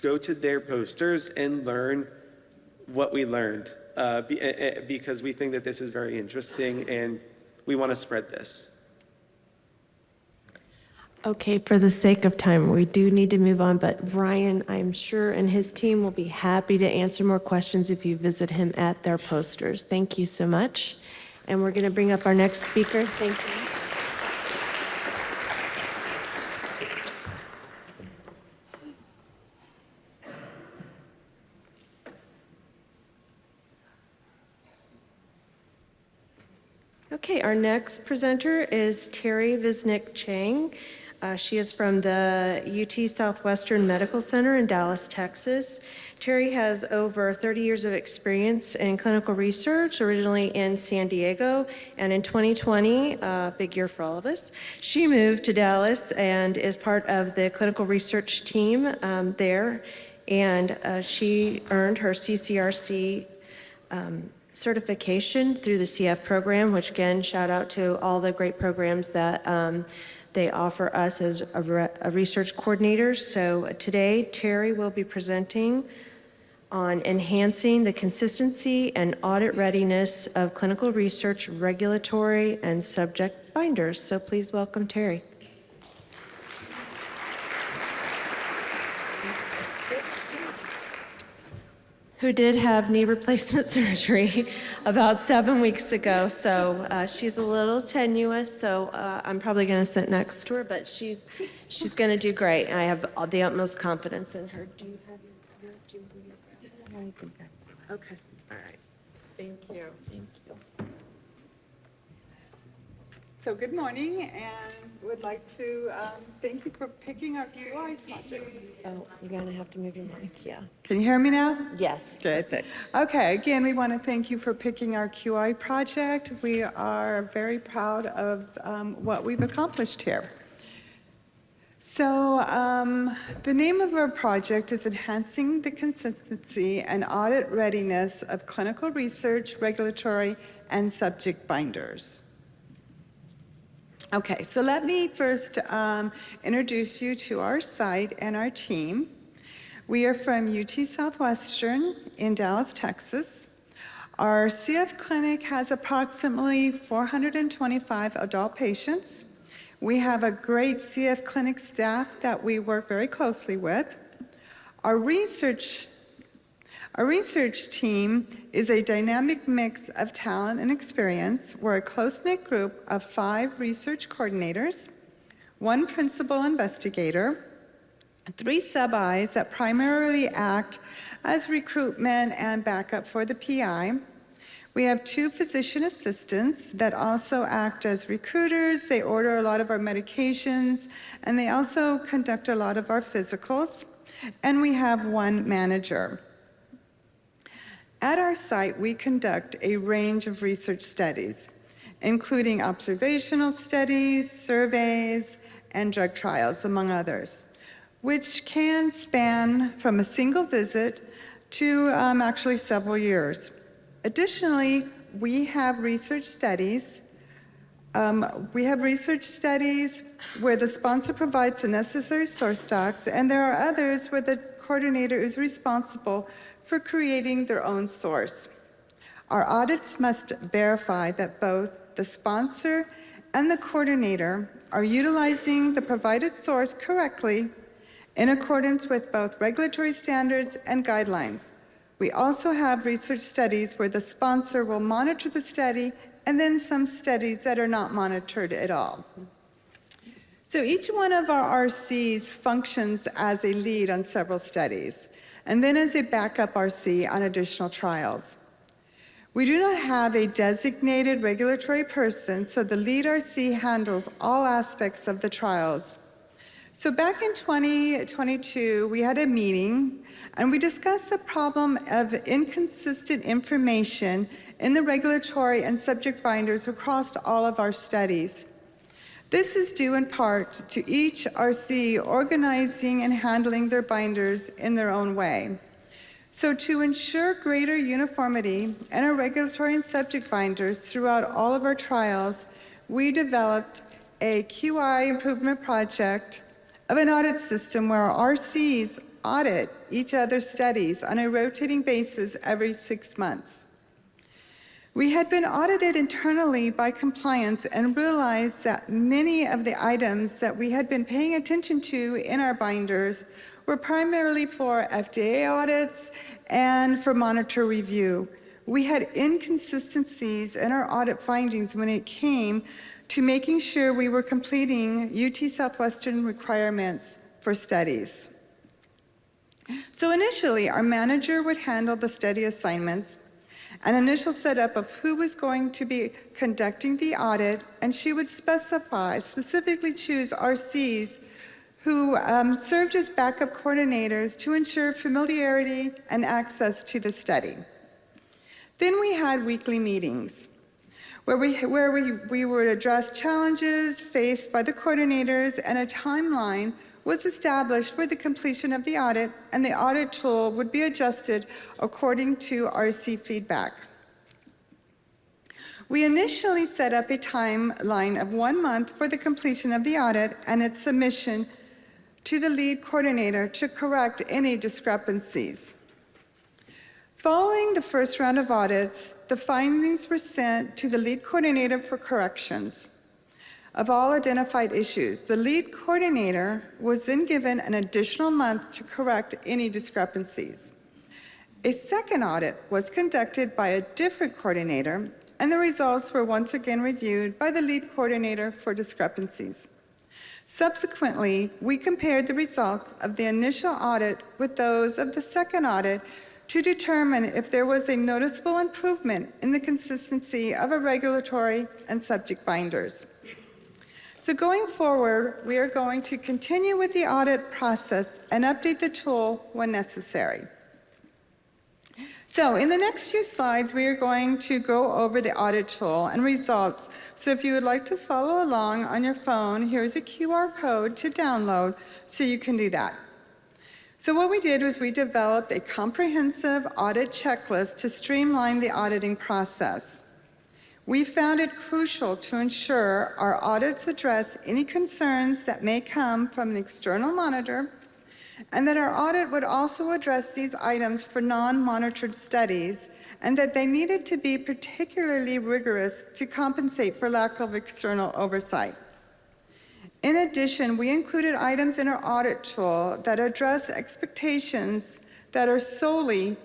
go to their posters and learn what we learned because we think that this is very interesting and we want to spread this. Okay, for the sake of time, we do need to move on, but Ryan, I'm sure, and his team will be happy to answer more questions if you visit him at their posters. Thank you so much. And we're going to bring up our next speaker. Thank you. Okay, our next presenter is Terry Visnick-Chang. She is from the UT Southwestern Medical Center in Dallas, Texas. Terry has over 30 years of experience in clinical research, originally in San Diego, and in 2020, big year for all of us, she moved to Dallas and is part of the clinical research team there, and she earned her CCRC certification through the CF program, which again, shout out to all the great programs that they offer us as a research coordinators. So today, Terry will be presenting on enhancing the consistency and audit readiness of clinical research, regulatory, and subject binders. So please welcome Terry. Who did have knee replacement surgery about 7 weeks ago. So she's a little tenuous, so I'm probably going to sit next to her, but she's going to do great. I have the utmost confidence in her. Do you have your okay, all right. Thank you. Thank you. So good morning, and would like to thank you for picking our QI project. Oh, you're going to have to move your mic, yeah. Can you hear me now? Yes, Good. perfect. Okay, again, we want to thank you for picking our QI project. We are very proud of what we've accomplished here. So the name of our project is Enhancing the Consistency and Audit Readiness of Clinical Research, Regulatory, and Subject Binders. Okay, so let me first introduce you to our site and our team. We are from UT Southwestern in Dallas, Texas. Our CF clinic has approximately 425 adult patients. We have a great CF clinic staff that we work very closely with. Our research team is a dynamic mix of talent and experience. We're a close-knit group of 5 research coordinators, 1 principal investigator, 3 sub-Is that primarily act as recruitment and backup for the PI. We have 2 physician assistants that also act as recruiters. They order a lot of our medications, and they also conduct a lot of our physicals. And we have 1 manager. At our site, we conduct a range of research studies, including observational studies, surveys, and drug trials, among others, which can span from a single visit to actually several years. Additionally, we have research studies. Where the sponsor provides the necessary source docs, and there are others where the coordinator is responsible for creating their own source. Our audits must verify that both the sponsor and the coordinator are utilizing the provided source correctly in accordance with both regulatory standards and guidelines. We also have research studies where the sponsor will monitor the study, and then some studies that are not monitored at all. So each one of our RCs functions as a lead on several studies, and then as a backup RC on additional trials. We do not have a designated regulatory person, so the lead RC handles all aspects of the trials. So back in 2022, we had a meeting, and we discussed the problem of inconsistent information in the regulatory and subject binders across all of our studies. This is due in part to each RC organizing and handling their binders in their own way. So to ensure greater uniformity in our regulatory and subject binders throughout all of our trials, we developed a QI improvement project of an audit system where our RCs audit each other's studies on a rotating basis every 6 months. We had been audited internally by compliance and realized that many of the items that we had been paying attention to in our binders were primarily for FDA audits and for monitor review. We had inconsistencies in our audit findings when it came to making sure we were completing UT Southwestern requirements for studies. So initially, our manager would handle the study assignments, an initial setup of who was going to be conducting the audit, and she would specifically choose RCs who served as backup coordinators to ensure familiarity and access to the study. Then we had weekly meetings where we would address challenges faced by the coordinators, and a timeline was established for the completion of the audit, and the audit tool would be adjusted according to RC feedback. We initially set up a timeline of 1 month for the completion of the audit and its submission to the lead coordinator to correct any discrepancies. Following the first round of audits, the findings were sent to the lead coordinator for corrections of all identified issues. The lead coordinator was then given an additional month to correct any discrepancies. A second audit was conducted by a different coordinator, and the results were once again reviewed by the lead coordinator for discrepancies. Subsequently, we compared the results of the initial audit with those of the second audit to determine if there was a noticeable improvement in the consistency of our regulatory and subject binders. So going forward, we are going to continue with the audit process and update the tool when necessary. So in the next few slides, we are going to go over the audit tool and results. So if you would like to follow along on your phone, here's a QR code to download so you can do that. So what we did was we developed a comprehensive audit checklist to streamline the auditing process. We found it crucial to ensure our audits address any concerns that may come from an external monitor, and that our audit would also address these items for non-monitored studies, and that they needed to be particularly rigorous to compensate for lack of external oversight. In addition, we included items in our audit tool that address expectations that are solely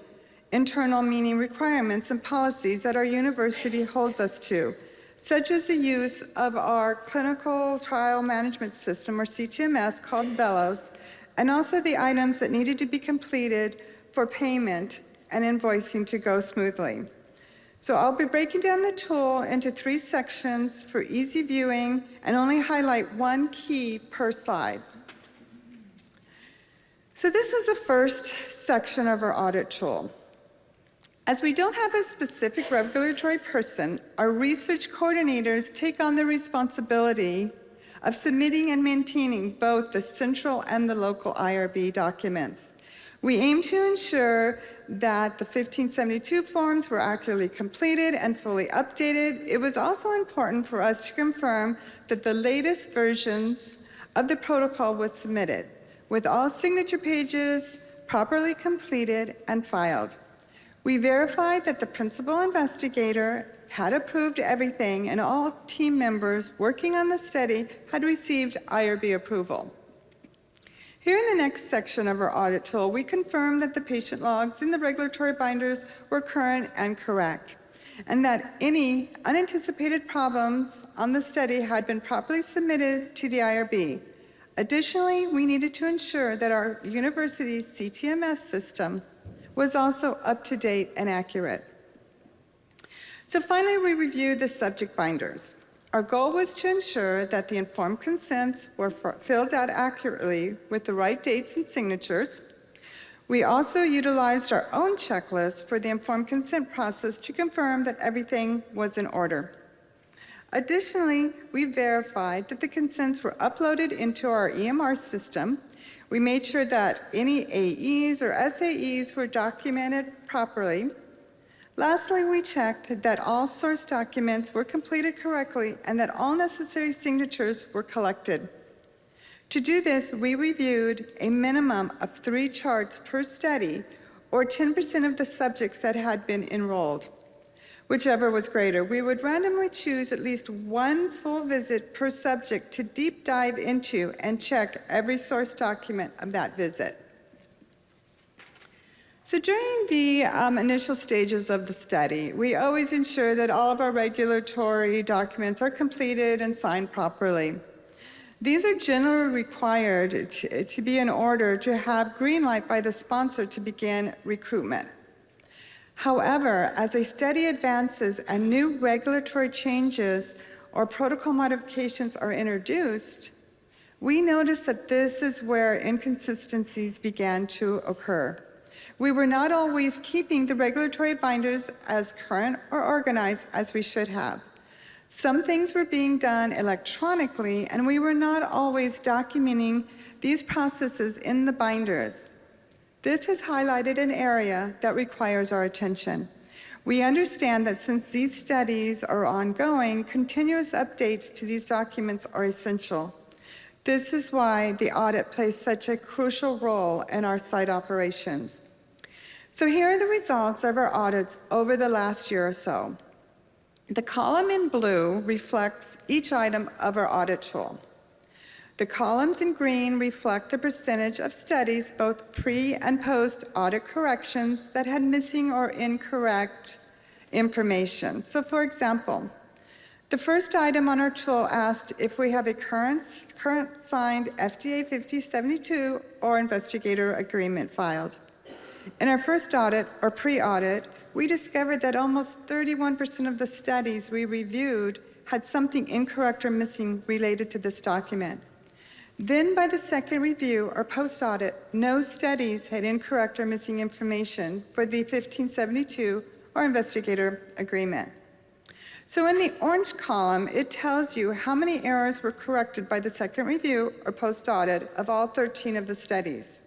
internal, meaning requirements and policies that our university holds us to, such as the use of our clinical trial management system, or CTMS, called VELOS, and also the items that needed to be completed for payment and invoicing to go smoothly. So I'll be breaking down the tool into 3 sections for easy viewing and only highlight one key per slide. So this is the first section of our audit tool. As we don't have a specific regulatory person, our research coordinators take on the responsibility of submitting and maintaining both the central and the local IRB documents. We aim to ensure that the 1572 forms were accurately completed and fully updated. It was also important for us to confirm that the latest versions of the protocol was submitted, with all signature pages properly completed and filed. We verified that the principal investigator had approved everything, and all team members working on the study had received IRB approval. Here in the next section of our audit tool, we confirm that the patient logs in the regulatory binders were current and correct, and that any unanticipated problems on the study had been properly submitted to the IRB. Additionally, we needed to ensure that our university's CTMS system was also up to date and accurate. So finally, we reviewed the subject binders. Our goal was to ensure that the informed consents were filled out accurately with the right dates and signatures. We also utilized our own checklist for the informed consent process to confirm that everything was in order. Additionally, we verified that the consents were uploaded into our EMR system. We made sure that any AEs or SAEs were documented properly. Lastly, we checked that all source documents were completed correctly and that all necessary signatures were collected. To do this, we reviewed a minimum of 3 charts per study, or 10% of the subjects that had been enrolled. whichever was greater. We would randomly choose at least one full visit per subject to deep dive into and check every source document of that visit. So during the initial stages of the study, we always ensure that all of our regulatory documents are completed and signed properly. These are generally required to be in order to have green light by the sponsor to begin recruitment. However, as a study advances and new regulatory changes or protocol modifications are introduced, we notice that this is where inconsistencies began to occur. We were not always keeping the regulatory binders as current or organized as we should have. Some things were being done electronically, and we were not always documenting these processes in the binders. This has highlighted an area that requires our attention. We understand that since these studies are ongoing, continuous updates to these documents are essential. This is why the audit plays such a crucial role in our site operations. So here are the results of our audits over the last year or so. The column in blue reflects each item of our audit tool. The columns in green reflect the percentage of studies, both pre- and post-audit corrections, that had missing or incorrect information. So for example, the first item on our tool asked if we have a current signed FDA 5072 or investigator agreement filed. In our first audit, or pre-audit, we discovered that almost 31% of the studies we reviewed had something incorrect or missing related to this document. Then by the second review, or post-audit, no studies had incorrect or missing information for the 1572 or investigator agreement. So in the orange column, it tells you how many errors were corrected by the second review or post-audit of all 13 of the studies.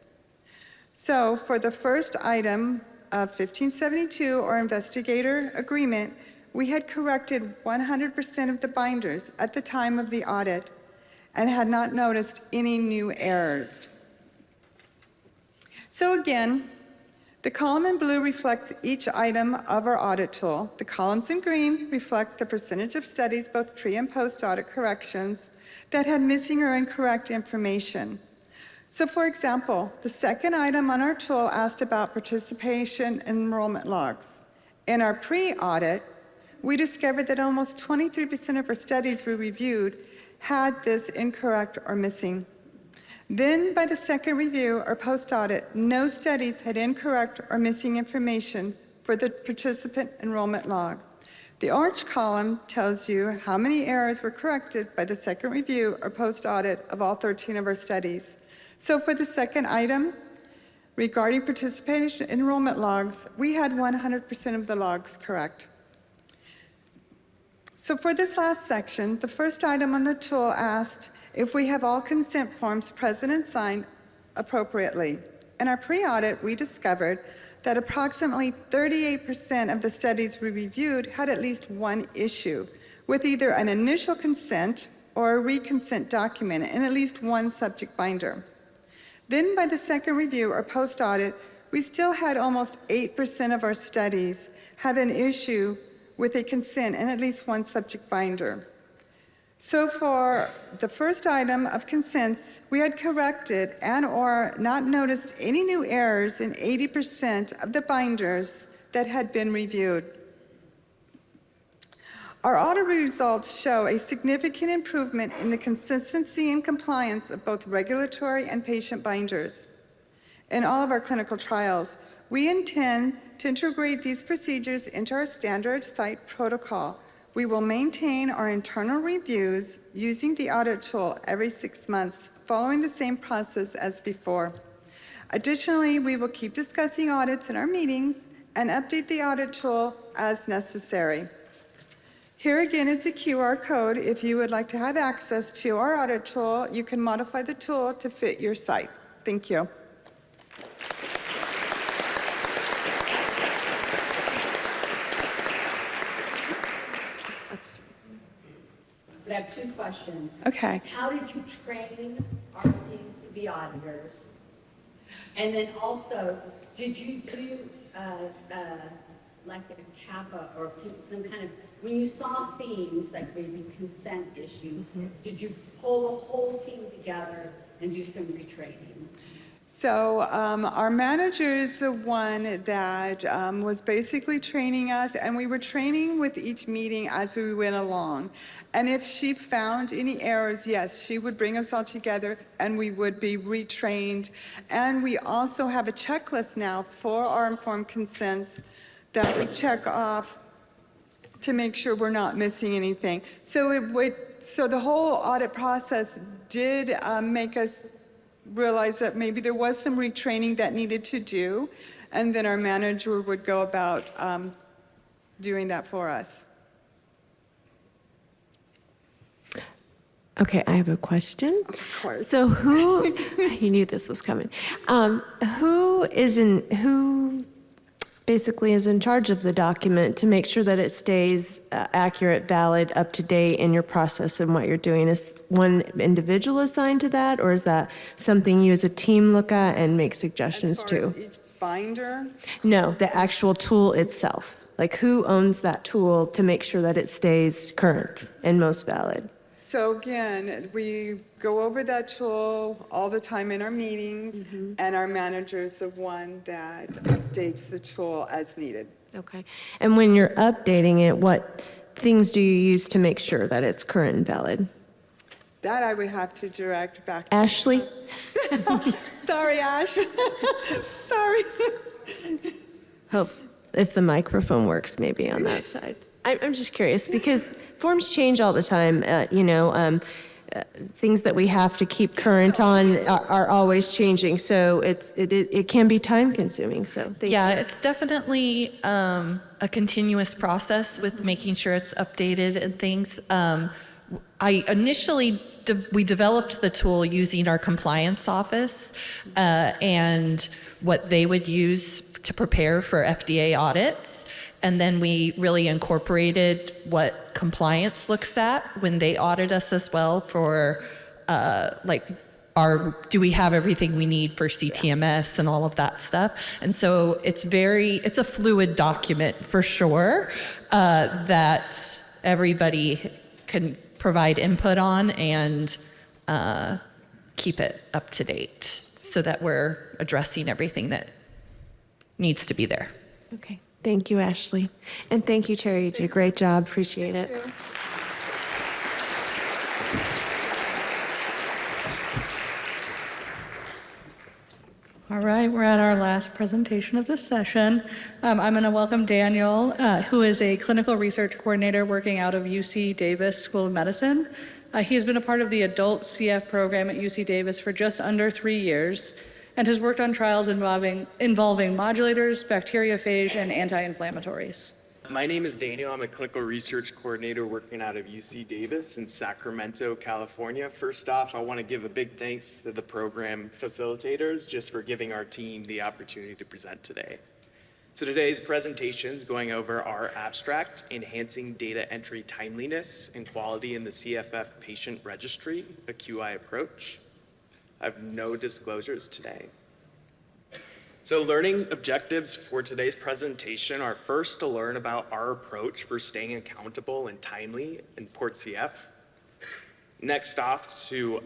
So for the first item of 1572 or investigator agreement, we had corrected 100% of the binders at the time of the audit and had not noticed any new errors. So again, the column in blue reflects each item of our audit tool. The columns in green reflect the percentage of studies, both pre- and post-audit corrections, that had missing or incorrect information. So for example, the second item on our tool asked about participation enrollment logs. In our pre-audit, we discovered that almost 23% of our studies we reviewed had this incorrect or missing. Then by the second review or post-audit, no studies had incorrect or missing information for the participant enrollment log. The orange column tells you how many errors were corrected by the second review or post-audit of all 13 of our studies. So for the second item, regarding participation enrollment logs, we had 100% of the logs correct. So for this last section, the first item on the tool asked if we have all consent forms present and signed appropriately. In our pre-audit, we discovered that approximately 38% of the studies we reviewed had at least one issue, with either an initial consent or a reconsent document in at least one subject binder. Then by the second review or post-audit, we still had almost 8% of our studies have an issue with a consent in at least one subject binder. So for the first item of consents, we had corrected and or not noticed any new errors in 80% of the binders that had been reviewed. Our audit results show a significant improvement in the consistency and compliance of both regulatory and patient binders. In all of our clinical trials, we intend to integrate these procedures into our standard site protocol. We will maintain our internal reviews using the audit tool every 6 months, following the same process as before. Additionally, we will keep discussing audits in our meetings and update the audit tool as necessary. Here again is a QR code. If you would like to have access to our audit tool, you can modify the tool to fit your site. Thank you. I have 2 questions. Okay. How did you train RCs to be auditors? And then also, did you do like a kappa or some kind of, when you saw themes like maybe consent issues, did you pull the whole team together and do some retraining? So our manager is the one that was basically training us, and we were training with each meeting as we went along. And if she found any errors, yes, she would bring us all together and we would be retrained. And we also have a checklist now for our informed consents that we check off to make sure we're not missing anything. So the whole audit process did make us realize that maybe there was some retraining that needed to do, and then our manager would go about doing that for us. Okay, I have a question. Of course. So you knew this was coming. Who basically is in charge of the document to make sure that it stays accurate, valid, up to date in your process and what you're doing? Is one individual assigned to that, or is that something you as a team look at and make suggestions As far to? as each binder, No, the actual tool itself. Like, who owns that tool to make sure that it stays current and most valid? so again, we go over that tool all the time in our meetings, and our manager is the one that updates the tool as needed. Okay. And when you're updating it, what things do you use to make sure that it's current and valid? That I would have to direct back to Ashley? Sorry, Ash. Sorry. Hope if the microphone works maybe on that side. I'm just curious because forms change all the time. Things that we have to keep current on are always changing. So it can be time consuming. So thank you. It's definitely a continuous process with making sure it's updated and things. We developed the tool using our compliance office and what they would use to prepare for FDA audits. And then we really incorporated what compliance looks at when they audit us as well for do we have everything we need for CTMS and all of that stuff. And so it's a fluid document for sure that everybody can provide input on and keep it up to date so that we're addressing everything that needs to be there. Okay. Thank you, Ashley. And thank you, Terry. You did a great job. Appreciate it. All right, we're at our last presentation of this session. I'm going to welcome Daniel, who is a clinical research coordinator working out of UC Davis School of Medicine. He has been a part of the adult CF program at UC Davis for just under 3 years and has worked on trials involving modulators, bacteriophage, and anti-inflammatories. My name is Daniel. I'm a clinical research coordinator working out of UC Davis in Sacramento, California. First off, I want to give a big thanks to the program facilitators just for giving our team the opportunity to present today. So today's presentation is going over our abstract, Enhancing Data Entry Timeliness and Quality in the CFF Patient Registry, a QI approach. I have no disclosures today. So learning objectives for today's presentation are first to learn about our approach for staying accountable and timely in Port CF. Next off to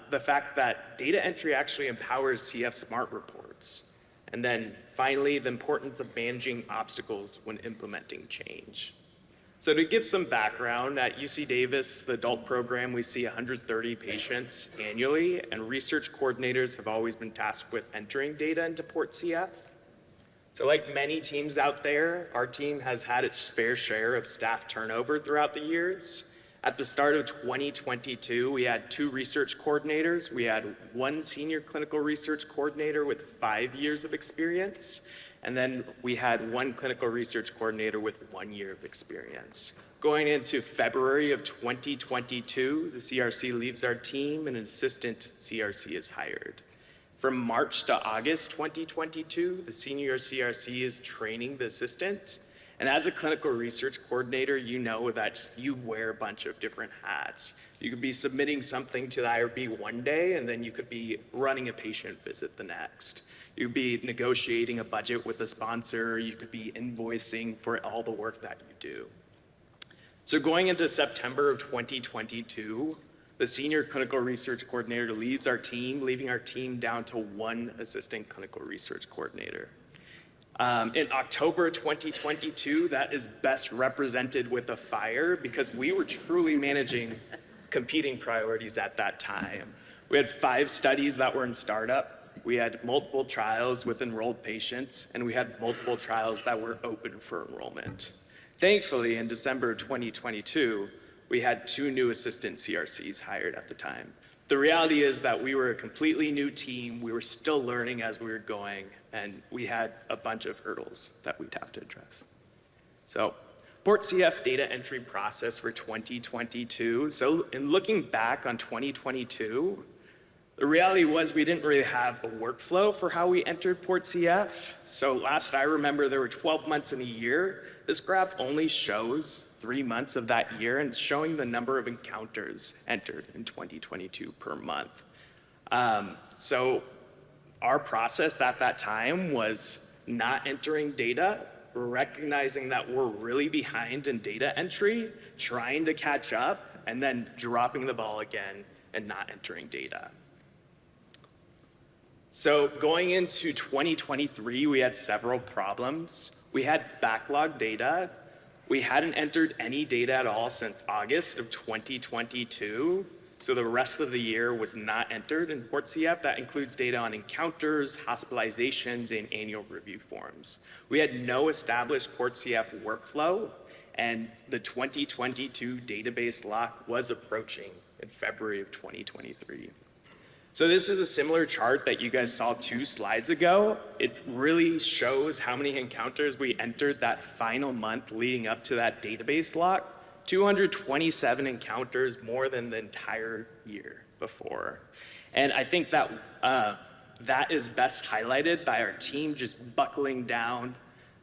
the fact that data entry actually empowers CF SMART reports. And then finally, the importance of managing obstacles when implementing change. So to give some background, at UC Davis, the adult program, we see 130 patients annually, and research coordinators have always been tasked with entering data into Port CF. So like many teams out there, our team has had its fair share of staff turnover throughout the years. At the start of 2022, we had 2 research coordinators. We had 1 senior clinical research coordinator with 5 years of experience. And then we had 1 clinical research coordinator with 1 year of experience. Going into February of 2022, the CRC leaves our team and an assistant CRC is hired. From March to August 2022, the senior CRC is training the assistant. And as a clinical research coordinator, you know that you wear a bunch of different hats. You could be submitting something to the IRB one day, and then you could be running a patient visit the next. You could be negotiating a budget with a sponsor. You could be invoicing for all the work that you do. So going into September of 2022, the senior clinical research coordinator leaves our team, leaving our team down to one assistant clinical research coordinator. In October 2022, that is best represented with a fire because we were truly managing competing priorities at that time. We had 5 studies that were in startup. We had multiple trials with enrolled patients, and we had multiple trials that were open for enrollment. Thankfully, in December 2022, we had 2 new assistant CRCs hired at the time. The reality is that we were a completely new team. We were still learning as we were going, and we had a bunch of hurdles that we'd have to address. So, Port CF data entry process for 2022. So, in looking back on 2022, the reality was we didn't really have a workflow for how we entered Port CF. So last I remember, there were 12 months in a year. This graph only shows 3 months of that year and showing the number of encounters entered in 2022 per month. So our process at that time was not entering data, recognizing that we're really behind in data entry, trying to catch up, and then dropping the ball again and not entering data. So going into 2023, we had several problems. We had backlog data. We hadn't entered any data at all since August of 2022. So the rest of the year was not entered in Port CF. That includes data on encounters, hospitalizations, and annual review forms. We had no established Port CF workflow, and the 2022 database lock was approaching in February of 2023. So this is a similar chart that you guys saw 2 slides ago. It really shows how many encounters we entered that final month leading up to that database lock. 227 encounters, more than the entire year before. And I think that that is best highlighted by our team just buckling down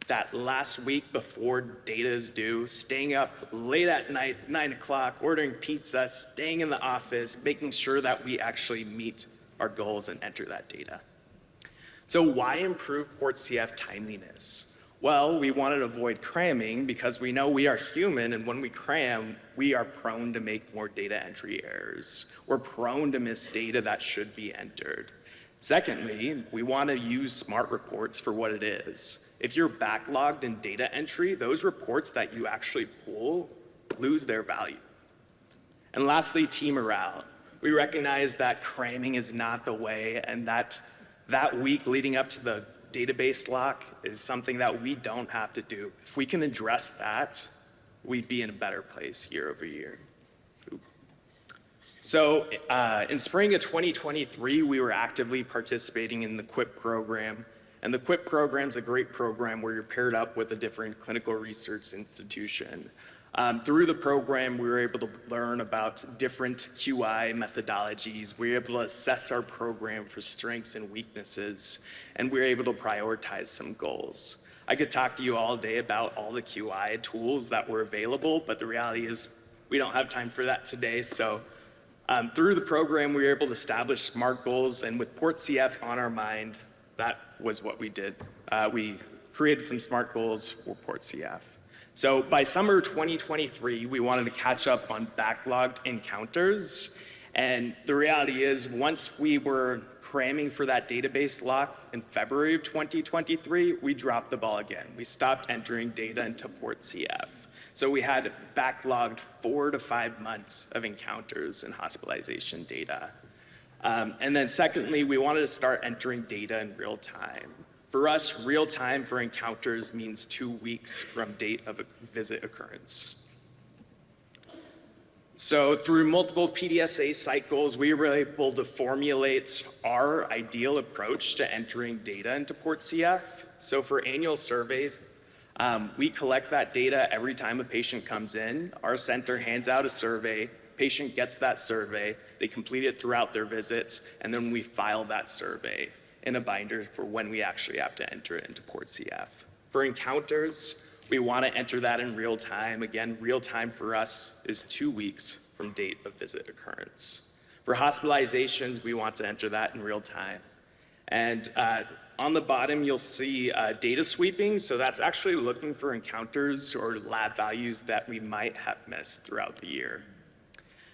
that last week before data is due, staying up late at night, 9 o'clock, ordering pizza, staying in the office, making sure that we actually meet our goals and enter that data. So why improve Port CF timeliness? Well, we wanted to avoid cramming because we know we are human, and when we cram, we are prone to make more data entry errors. We're prone to miss data that should be entered. Secondly, we want to use smart reports for what it is. If you're backlogged in data entry, those reports that you actually pull lose their value. And lastly, team morale. We recognize that cramming is not the way, and that week leading up to the database lock is something that we don't have to do. If we can address that, we'd be in a better place year over year. So in spring of 2023, we were actively participating in the QUIP program. And the QUIP program is a great program where you're paired up with a different clinical research institution. Through the program, we were able to learn about different QI methodologies. We were able to assess our program for strengths and weaknesses, and we were able to prioritize some goals. I could talk to you all day about all the QI tools that were available, but the reality is we don't have time for that today. So through the program, we were able to establish SMART goals, and with Port CF on our mind, that was what we did. We created some SMART goals for Port CF. So by summer 2023, we wanted to catch up on backlogged encounters. And the reality is, once we were cramming for that database lock in February of 2023, we dropped the ball again. We stopped entering data into Port CF. So we had backlogged 4 to 5 months of encounters and hospitalization data. And then secondly, we wanted to start entering data in real time. For us, real time for encounters means 2 weeks from date of a visit occurrence. So through multiple PDSA cycles, we were able to formulate our ideal approach to entering data into Port CF. So for annual surveys, we collect that data every time a patient comes in. Our center hands out a survey, patient gets that survey, they complete it throughout their visits, and then we file that survey in a binder for when we actually have to enter it into Port CF. For encounters, we want to enter that in real time. Again, real time for us is 2 weeks from date of visit occurrence. For hospitalizations, we want to enter that in real time. And On the bottom, you'll see data sweeping. So that's actually looking for encounters or lab values that we might have missed throughout the year.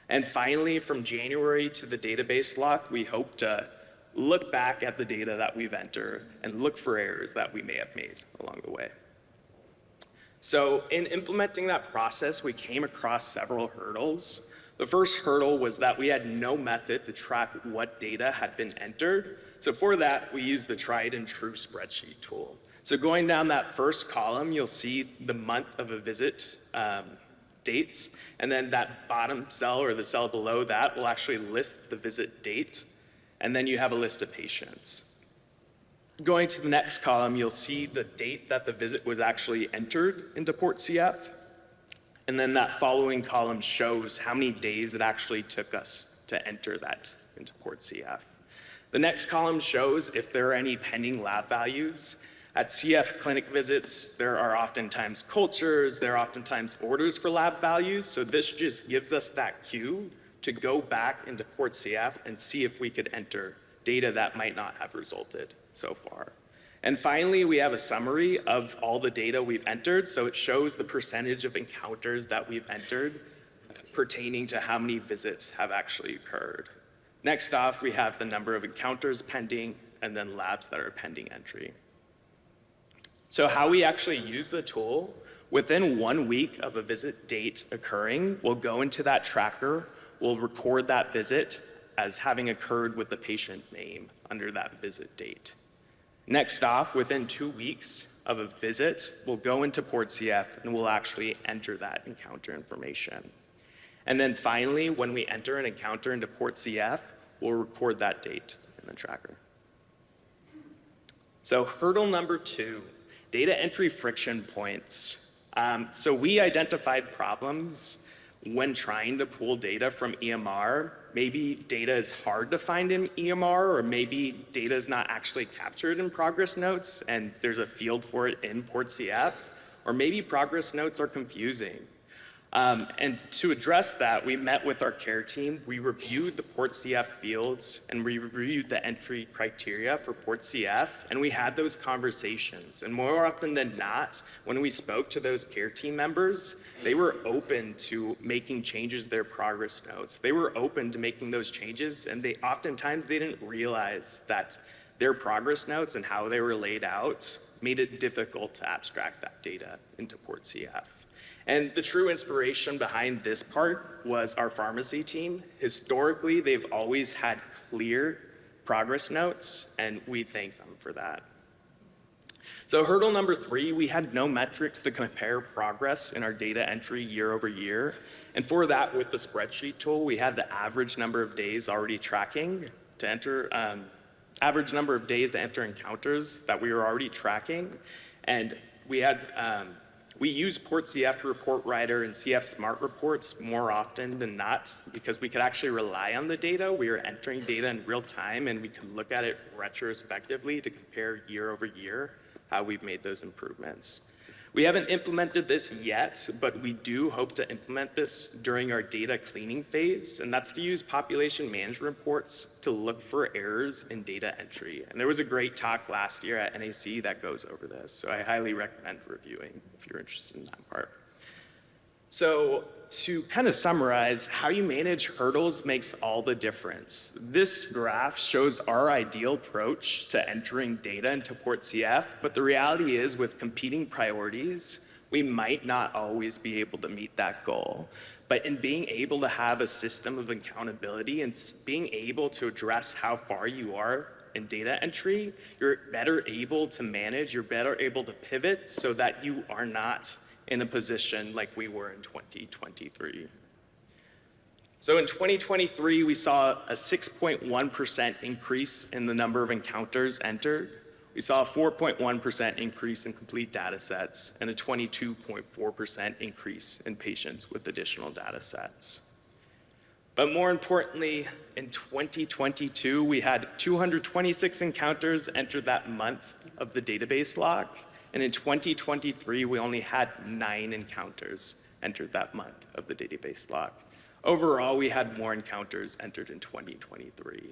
And finally, from January to the database lock, we hope to look back at the data that we've entered and look for errors that we may have made along the way. So in implementing that process, we came across several hurdles. The first hurdle was that we had no method to track what data had been entered. So for that, we used the tried and true spreadsheet tool. So going down that first column, you'll see the month of a visit dates, and then that bottom cell or the cell below that will actually list the visit date, and then you have a list of patients. Going to the next column, you'll see the date that the visit was actually entered into Port CF, and then that following column shows how many days it actually took us to enter that into Port CF. The next column shows if there are any pending lab values. At CF clinic visits, there are oftentimes cultures, there are oftentimes orders for lab values, so this just gives us that cue to go back into Port CF and see if we could enter data that might not have resulted so far. And finally, we have a summary of all the data we've entered, so it shows the percentage of encounters that we've entered pertaining to how many visits have actually occurred. Next off, we have the number of encounters pending and then labs that are pending entry. So how we actually use the tool, within 1 week of a visit date occurring, we'll go into that tracker, we'll record that visit as having occurred with the patient name under that visit date. Next off, within 2 weeks of a visit, we'll go into Port CF and we'll actually enter that encounter information. And then finally, when we enter an encounter into Port CF, we'll record that date in the tracker. So hurdle number 2, data entry friction points. So we identified problems when trying to pull data from EMR. Maybe data is hard to find in EMR, or maybe data is not actually captured in progress notes and there's a field for it in Port CF, or maybe progress notes are confusing. And to address that, we met with our care team, we reviewed the Port CF fields, and we reviewed the entry criteria for Port CF, and we had those conversations. And more often than not, when we spoke to those care team members, they were open to making changes to their progress notes. They were open to making those changes, and oftentimes they didn't realize that their progress notes and how they were laid out made it difficult to abstract that data into Port CF. And the true inspiration behind this part was our pharmacy team. Historically, they've always had clear progress notes, and we thank them for that. So hurdle number 3, we had no metrics to compare progress in our data entry year over year. And for that, with the spreadsheet tool, we had the average number of days already tracking to enter, average number of days to enter encounters that we were already tracking. And we had, we use Port CF Report Writer and CF Smart Reports more often than not because we could actually rely on the data. We were entering data in real time, and we could look at it retrospectively to compare year over year how we've made those improvements. We haven't implemented this yet, but we do hope to implement this during our data cleaning phase, and that's to use population management reports to look for errors in data entry. And there was a great talk last year at NAC that goes over this, so I highly recommend reviewing if you're interested in that part. So to kind of summarize, how you manage hurdles makes all the difference. This graph shows our ideal approach to entering data into Port CF, but the reality is with competing priorities, we might not always be able to meet that goal. But in being able to have a system of accountability and being able to address how far you are in data entry, you're better able to manage, you're better able to pivot so that you are not in a position like we were in 2023. So in 2023, we saw a 6.1% increase in the number of encounters entered. We saw a 4.1% increase in complete data sets and a 22.4% increase in patients with additional data sets. But more importantly, in 2022, we had 226 encounters enter that month of the database lock. And in 2023, we only had 9 encounters entered that month of the database lock. Overall, we had more encounters entered in 2023.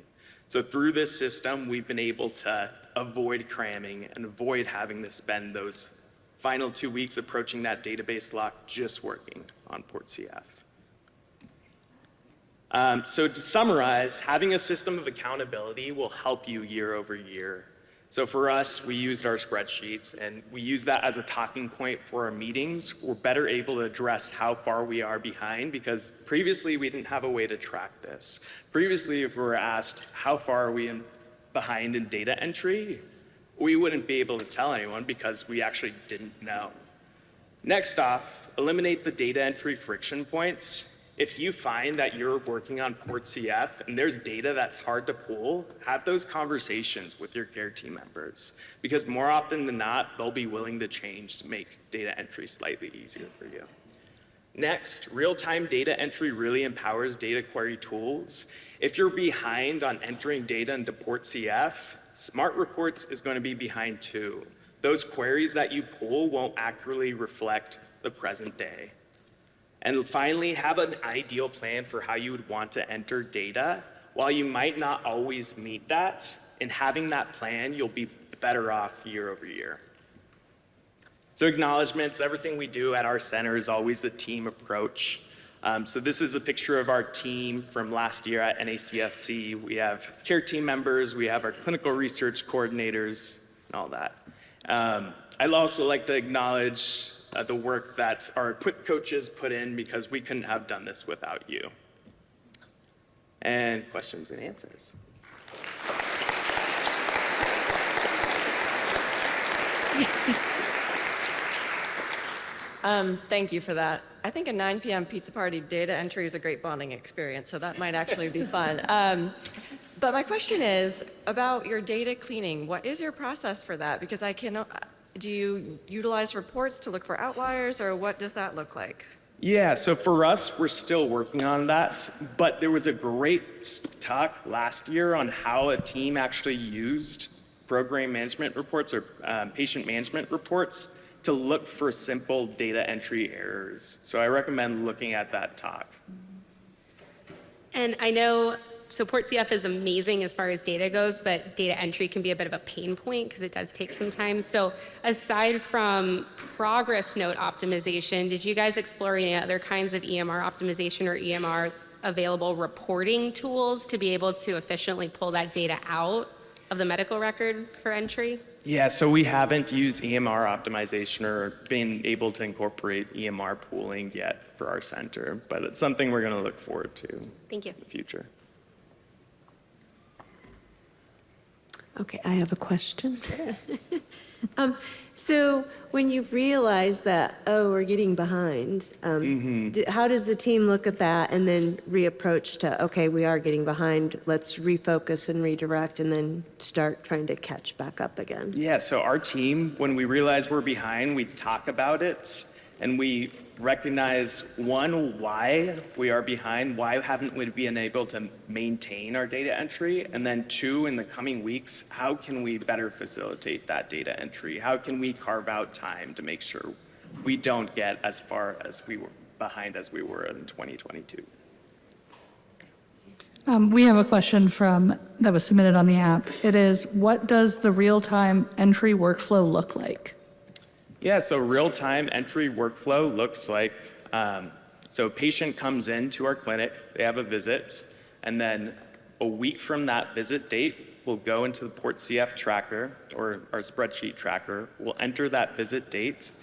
So through this system, we've been able to avoid cramming and avoid having to spend those final 2 weeks approaching that database lock just working on Port CF. So to summarize, having a system of accountability will help you year over year. So for us, we used our spreadsheets, and we use that as a talking point for our meetings. We're better able to address how far we are behind, because previously we didn't have a way to track this. Previously, if we were asked how far are we behind in data entry, we wouldn't be able to tell anyone because we actually didn't know. Next off, eliminate the data entry friction points. If you find that you're working on Port CF and there's data that's hard to pull, have those conversations with your care team members, because more often than not, they'll be willing to change to make data entry slightly easier for you. Next, real-time data entry really empowers data query tools. If you're behind on entering data into Port CF, Smart Reports is going to be behind too. Those queries that you pull won't accurately reflect the present day. And finally, have an ideal plan for how you would want to enter data. While you might not always meet that, in having that plan, you'll be better off year over year. So acknowledgements, everything we do at our center is always a team approach. So this is a picture of our team from last year at NACFC. We have care team members, we have our clinical research coordinators, and all that. I'd also like to acknowledge the work that our coaches put in, because we couldn't have done this without you. And questions and answers. Thank you for that. I think a 9 p.m. pizza party data entry is a great bonding experience, so that might actually be fun. But my question is about your data cleaning. What is your process for that? Because do you utilize reports to look for outliers, or what does that look like? Yeah, so for us, we're still working on that, but there was a great talk last year on how a team actually used program management reports or patient management reports to look for simple data entry errors. So I recommend looking at that talk. And I know, so Port CF is amazing as far as data goes, but data entry can be a bit of a pain point because it does take some time. So aside from progress note optimization, did you guys explore any other kinds of EMR optimization or EMR available reporting tools to be able to efficiently pull that data out of the medical record for entry? Yeah, so we haven't used EMR optimization or been able to incorporate EMR pooling yet for our center, but it's something we're going to look forward to. Thank you. In the future. Okay, I have a question. So when you've realized that, oh, we're getting behind, how does the team look at that and then reapproach to, okay, we are getting behind, let's refocus and redirect and then start trying to catch back up again? Yeah, so our team, when we realize we're behind, we talk about it and we recognize, one, why we are behind, why haven't we been able to maintain our data entry, and then two, in the coming weeks, how can we better facilitate that data entry? How can we carve out time to make sure we don't get as far as we were behind as we were in 2022? We have a question that was submitted on the app. It is, what does the real-time entry workflow look like? Yeah, so real-time entry workflow looks like, so a patient comes into our clinic, they have a visit, and then a week from that visit date, we'll go into the Port CF tracker or our spreadsheet tracker, we'll enter that visit date,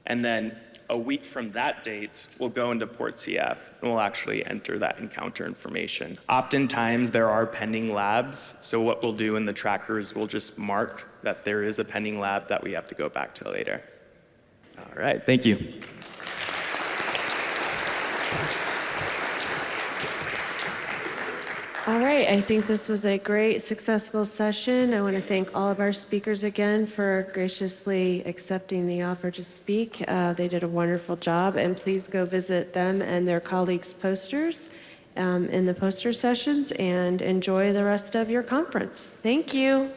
and then a week from that date, we'll go into Port CF and we'll actually enter that encounter information. Oftentimes there are pending labs, so what we'll do in the tracker is we'll just mark that there is a pending lab that we have to go back to later. All right, thank you. All right, I think this was a great, successful session. I want to thank all of our speakers again for graciously accepting the offer to speak. They did a wonderful job, and please go visit them and their colleagues' posters in the poster sessions and enjoy the rest of your conference. Thank you.